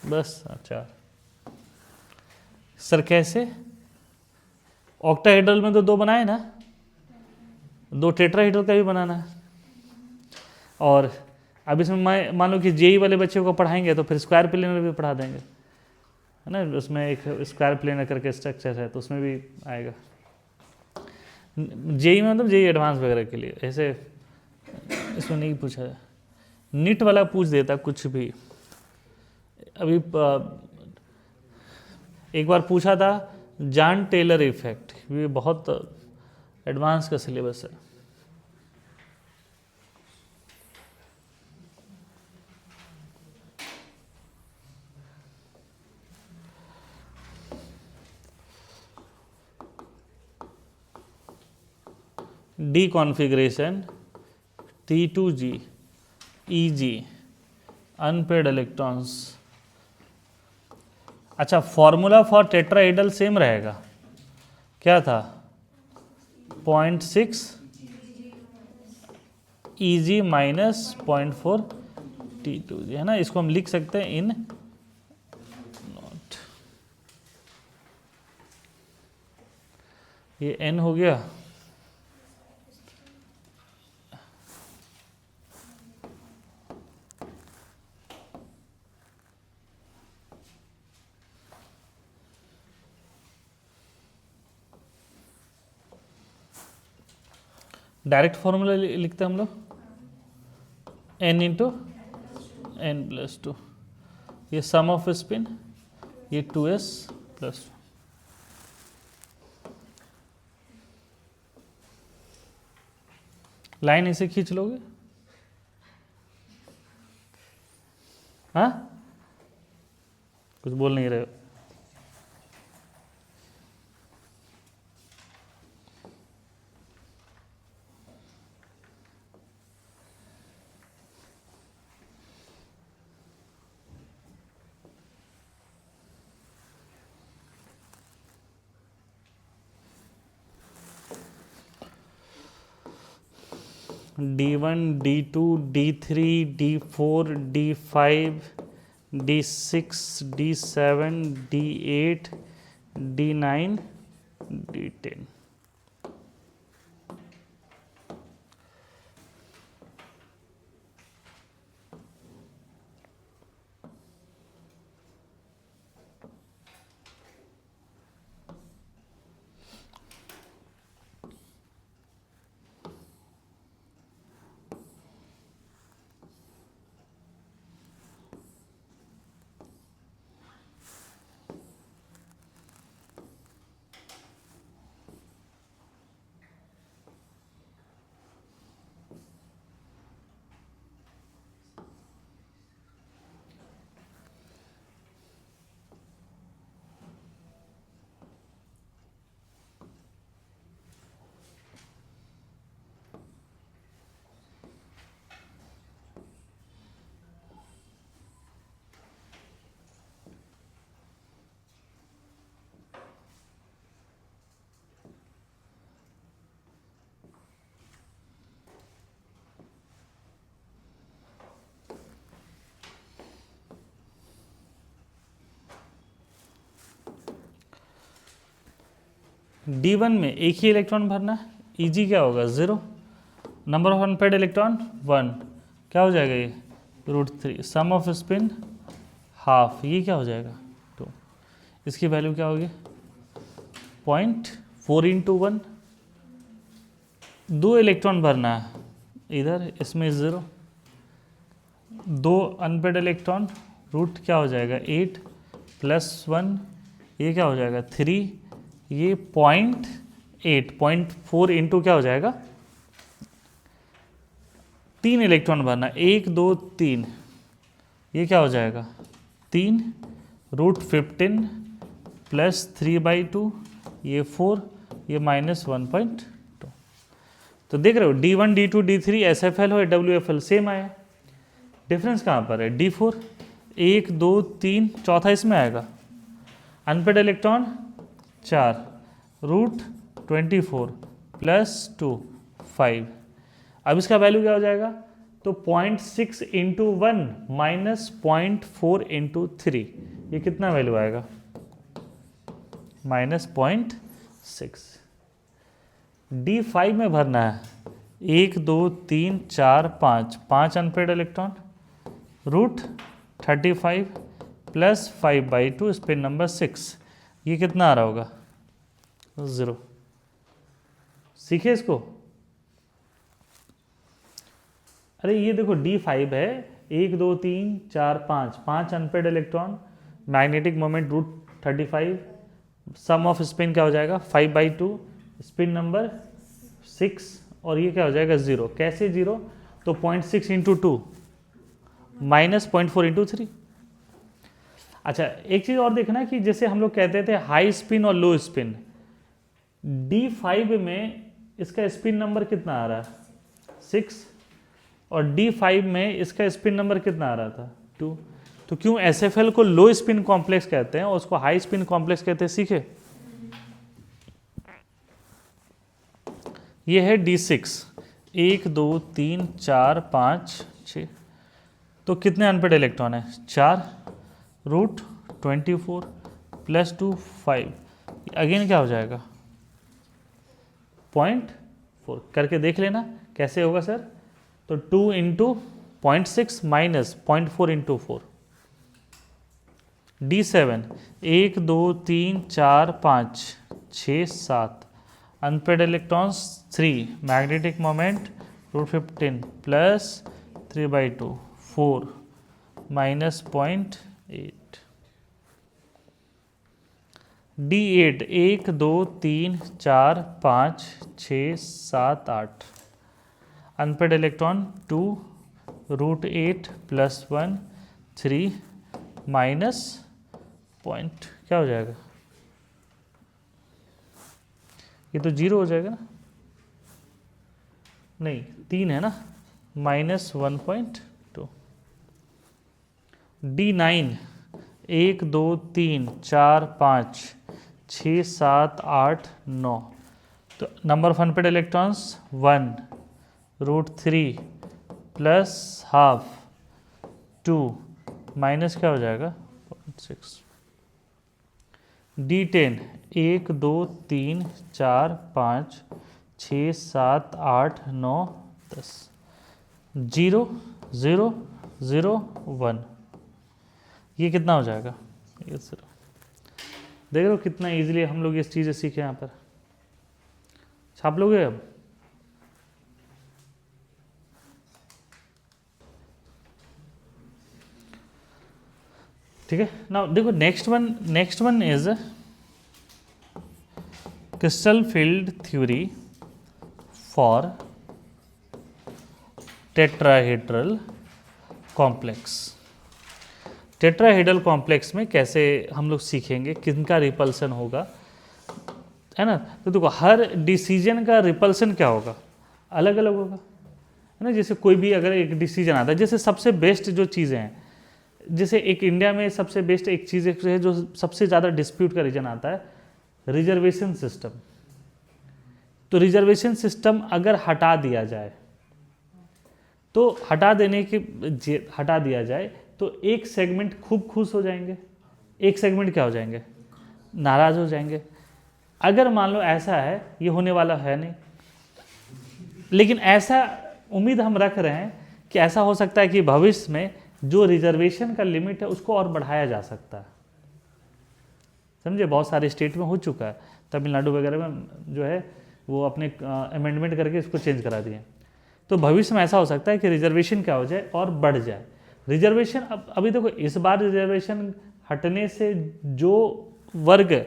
बस। अच्छा सर कैसे, ऑक्टाहेड्रल में तो 2 बनाए ना, 2 टेट्राहेड्रल का भी बनाना है। और अब इसमें मान लो कि JEE वाले बच्चों को पढ़ाएंगे तो फिर स्क्वायर प्लेनर भी पढ़ा देंगे, है ना। उसमें एक स्क्वायर प्लेनर करके स्ट्रक्चर है तो उसमें भी आएगा। JEE में मतलब JEE एडवांस वगैरह के लिए, ऐसे इसमें नहीं पूछा है। नीट वाला पूछ देता कुछ भी। अभी एक बार पूछा था जॉन टेलर इफेक्ट, ये बहुत एडवांस का सिलेबस है। D configuration T2G EG unpaired electrons. अच्छा फॉर्मूला फॉर टेट्राहेड्रल सेम रहेगा, क्या था 0.6 EG माइनस 0.4 T2G, है ना। इसको हम लिख सकते हैं इन नॉट, ये N हो गया। डायरेक्ट फॉर्मूला लिखते हैं हम लोग, N इंटू N+2, ये सम ऑफ स्पिन, ये 2s+1। लाइन ऐसे खींच लोगे, हाँ कुछ बोल नहीं रहे हो। D1 D2 D3 D4 D5 D6 D7 D8 D9 D10। D1 में एक ही इलेक्ट्रॉन भरना है, Eg क्या होगा 0, नंबर ऑफ अनपेड इलेक्ट्रॉन 1, क्या हो जाएगा ये √3, सम ऑफ स्पिन हाफ, ये क्या हो जाएगा 2, इसकी वैल्यू क्या होगी 0.4 × 1, 2 इलेक्ट्रॉन भरना है इधर, इसमें 0, 2 अनपेड इलेक्ट्रॉन, रूट क्या हो जाएगा 8 + 1, ये क्या हो जाएगा 3, ये 0.4 × क्या हो जाएगा 3 इलेक्ट्रॉन भरना, 1 2 3, ये क्या हो जाएगा 3 √15 + 3/2, ये 4, ये -1.2। तो देख रहे हो D1 D2 D3 SFL हो या WFL सेम आया, डिफरेंस कहाँ पर है D4, 1 2 3, चौथा इसमें आएगा, अनपेड इलेक्ट्रॉन 4, √24 + 2 5, अब इसका वैल्यू क्या हो जाएगा, तो 0.6 × 1 -0.4 × 3, ये कितना वैल्यू आएगा -0.6। D5 में भरना है 1 2 3 4 5, 5 अनपेड इलेक्ट्रॉन, √35 + 5/2, स्पिन नंबर 6, ये कितना आ रहा होगा 0। सीखे इसको, अरे ये देखो D5 है, 1 2 3 4 5, 5 unpaired electron, magnetic moment √35, sum of spin क्या हो जाएगा 5/2, स्पिन नंबर 6, और ये क्या हो जाएगा 0, कैसे 0, तो 0.6 × 2 -0.4 × 3। अच्छा एक चीज़ और देखना कि जैसे हम लोग कहते थे हाई स्पिन और लो स्पिन, D5 में इसका स्पिन नंबर कितना आ रहा है 6, और D5 में इसका स्पिन नंबर कितना आ रहा था 2, तो क्यों SFL को लो स्पिन कॉम्प्लेक्स कहते हैं और उसको हाई स्पिन कॉम्प्लेक्स कहते हैं, सीखे। ये है D6, 1 2 3 4 5 6, तो कितने अनपेड इलेक्ट्रॉन है 4, √24 + 2 5, अगेन क्या हो जाएगा 0.4, करके देख लेना कैसे होगा सर, तो 2 × 0.6 -0.4 × 4। D7, 1 2 3 4 5 6 7, unpaired electrons 3, magnetic moment √15 + 3/2 4 -0.8। D8, 1 2 3 4 5 6 7 8, unpaired electron 2, √8 + 1 3 minus point क्या हो जाएगा, ये तो 0 हो जाएगा ना, नहीं 3 है ना, -1.2। D9, 1 2 3 4 5 6 7 8 9, तो number of unpaired electrons 1, √3 + ½ 2 minus क्या हो जाएगा 0.6। D10, 1 2 3 4 5 6 7 8 9 10, 0 0 0 1, ये कितना हो जाएगा, ये 0। देख रहे हो कितना इजीली हम लोग ये चीज़ें सीखे यहाँ पर, छाप लोगे अब। ठीक है, नाउ देखो next one is crystal field theory for tetrahedral complex. Tetrahedral complex में कैसे हम लोग सीखेंगे, किनका रिपल्सन होगा, है ना। तो देखो हर डिसीजन का रिपल्सन क्या होगा, अलग अलग होगा, है ना। जैसे कोई भी अगर एक डिसीजन आता है, जैसे सबसे बेस्ट जो चीज़ें हैं, जैसे एक इंडिया में सबसे बेस्ट एक चीज़ है जो सबसे ज़्यादा डिस्प्यूट का रीजन आता है, रिजर्वेशन सिस्टम। तो रिजर्वेशन सिस्टम अगर हटा दिया जाए, तो हटा दिया जाए तो एक सेगमेंट खूब खुश हो जाएंगे, एक सेगमेंट क्या हो जाएंगे, नाराज़ हो जाएंगे। अगर मान लो ऐसा है, ये होने वाला है नहीं, लेकिन ऐसा उम्मीद हम रख रहे हैं कि ऐसा हो सकता है कि भविष्य में जो रिजर्वेशन का लिमिट है उसको और बढ़ाया जा सकता है। समझे, बहुत सारे स्टेट में हो चुका है, तमिलनाडु वगैरह में जो है वो अपने अमेंडमेंट करके इसको चेंज करा दिए। तो भविष्य में ऐसा हो सकता है कि रिजर्वेशन क्या हो जाए और बढ़ जाए। रिजर्वेशन अभी देखो, इस बार रिजर्वेशन हटने से जो वर्ग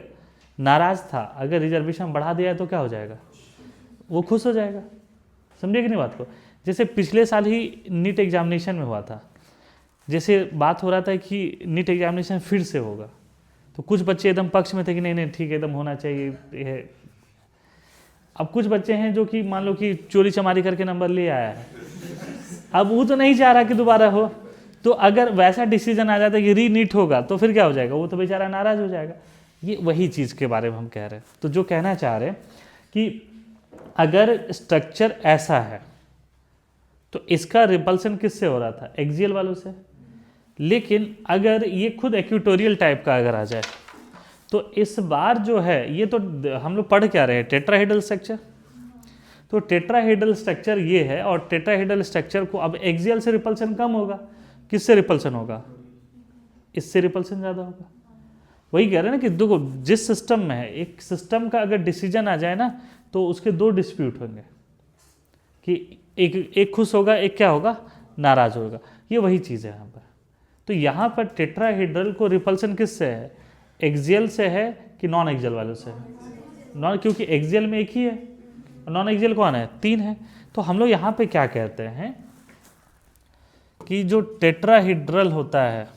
नाराज था, अगर रिजर्वेशन बढ़ा दिया तो क्या हो जाएगा, वो खुश हो जाएगा। समझे कि नहीं बात को। जैसे पिछले साल ही नीट एग्जामिनेशन में हुआ था, जैसे बात हो रहा था कि नीट एग्जामिनेशन फिर से होगा, तो कुछ बच्चे एकदम पक्ष में थे कि नहीं नहीं ठीक है एकदम होना चाहिए ये। अब कुछ बच्चे हैं जो कि मान लो कि चोरी चमारी करके नंबर ले आया है, अब वो तो नहीं चाह रहा कि दोबारा हो, तो अगर वैसा डिसीजन आ जाता है कि री नीट होगा तो फिर क्या हो जाएगा, वो तो बेचारा नाराज हो जाएगा। ये वही चीज़ के बारे में हम कह रहे हैं। तो जो कहना चाह रहे हैं कि अगर स्ट्रक्चर ऐसा है तो इसका रिपल्सन किससे हो रहा था, एक्सियल वालों से। लेकिन अगर ये खुद इक्वेटोरियल टाइप का अगर आ जाए तो इस बार जो है, ये तो हम लोग पढ़ क्या रहे हैं, टेट्राहेड्रल स्ट्रक्चर। तो टेट्राहेड्रल स्ट्रक्चर ये है, और टेट्राहेड्रल स्ट्रक्चर को अब एक्सियल से रिपल्सन कम होगा, किससे रिपल्सन होगा, इससे रिपल्सन ज़्यादा होगा। वही कह रहे हैं ना कि देखो जिस सिस्टम में है, एक सिस्टम का अगर डिसीजन आ जाए ना तो उसके दो डिस्प्यूट होंगे कि एक खुश होगा, एक क्या होगा, नाराज होगा। ये वही चीज़ है यहाँ पर। तो यहाँ पर टेट्राहेड्रल को रिपल्सन किससे है, एक्सियल से है कि नॉन एक्सियल वालों से है। नॉन, क्योंकि एक्सियल में एक ही है, नॉन एक्सियल कौन है, 3 है। तो हम लोग यहाँ पे क्या कहते हैं कि जो टेट्राहेड्रल होता है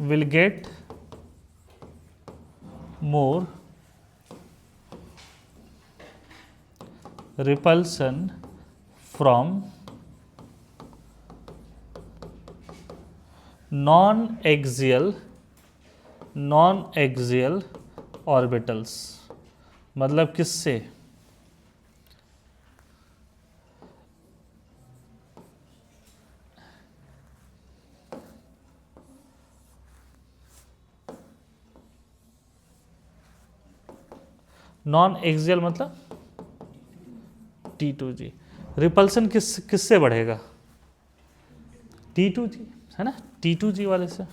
will get more repulsion from non-axial orbitals। मतलब किससे, नॉन एक्सियल मतलब T2G। रिपल्सन किससे बढ़ेगा, T2G है ना, T2G वाले से।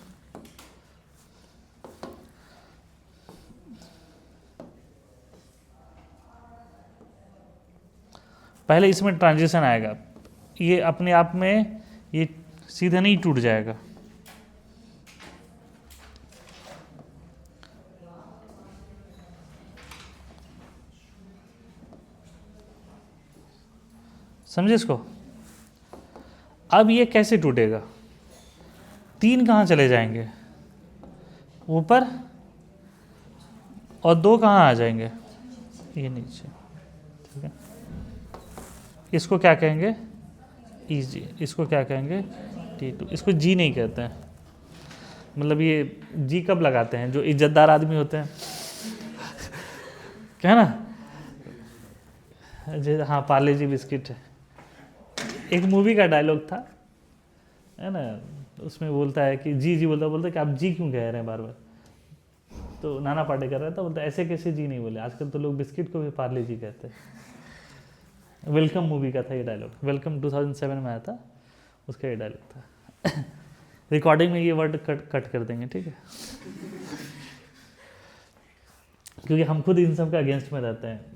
पहले इसमें ट्रांजिशन आएगा, ये अपने आप में ये सीधा नहीं टूट जाएगा, समझे इसको। अब ये कैसे टूटेगा, 3 कहाँ चले जाएंगे ऊपर, और 2 कहाँ आ जाएंगे, ये नीचे। ठीक है, इसको क्या कहेंगे, EG, इसको क्या कहेंगे, T2। इसको G नहीं कहते हैं, मतलब ये G कब लगाते हैं, जो इज्जतदार आदमी होते हैं क्या ना, हाँ पार्ले जी बिस्किट है। एक मूवी का डायलॉग था है ना, उसमें बोलता है कि जी बोलता है कि आप जी क्यों कह रहे हैं बार बार। तो नाना पाटेकर रहता, बोलता ऐसे कैसे जी नहीं बोले, आजकल तो लोग बिस्किट को भी पार्ले जी कहते हैं। वेलकम मूवी का था ये डायलॉग, वेलकम 2007 में आया था, उसका ये डायलॉग था। रिकॉर्डिंग में ये वर्ड कट कर देंगे, ठीक है, क्योंकि हम खुद इन सब के अगेंस्ट में रहते हैं।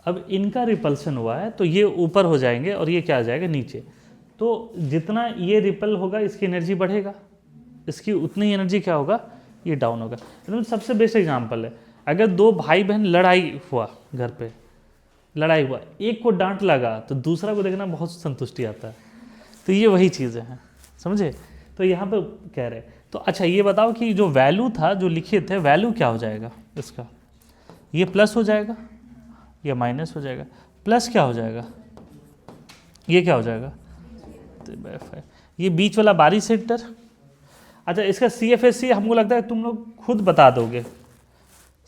अब इनका रिपल्सन हुआ है तो ये ऊपर हो जाएंगे और ये क्या आ जाएगा, नीचे। तो जितना ये रिपल होगा इसकी एनर्जी बढ़ेगा, इसकी उतनी एनर्जी क्या होगा, ये डाउन होगा। तो सबसे बेस्ट एग्जांपल है, अगर 2 भाई बहन लड़ाई हुआ, घर पे लड़ाई हुआ, एक को डांट लगा तो दूसरा को देखना बहुत संतुष्टि आता है। तो ये वही चीज़ें हैं, समझे। तो यहाँ पे कह रहे हैं, तो अच्छा ये बताओ कि जो वैल्यू था जो लिखे थे, वैल्यू क्या हो जाएगा इसका, ये प्लस हो जाएगा या माइनस हो जाएगा, प्लस क्या हो जाएगा, ये क्या हो जाएगा, ये बीच वाला बारी सेंटर। अच्छा इसका CFSC हमको लगता है तुम लोग खुद बता दोगे,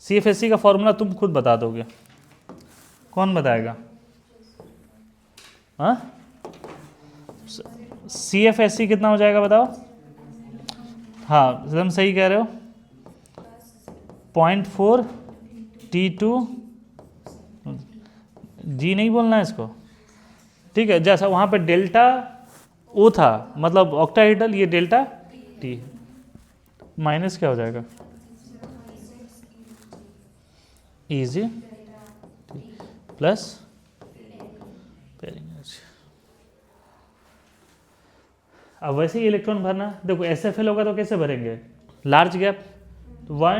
CFSC का फॉर्मूला तुम खुद बता दोगे, कौन बताएगा? हाँ, CFSC कितना हो जाएगा बताओ? हाँ एकदम सही कह रहे हो, 0.4 T2 जी नहीं बोलना है इसको, ठीक है। जैसा वहाँ पे डेल्टा ओ था, मतलब ऑक्टाहेड्रल, ये डेल्टा टी, माइनस क्या हो जाएगा? Easy plus pairing energy. अब वैसे ही इलेक्ट्रॉन भरना, देखो SFL होगा तो कैसे भरेंगे? लार्ज गैप, तो 1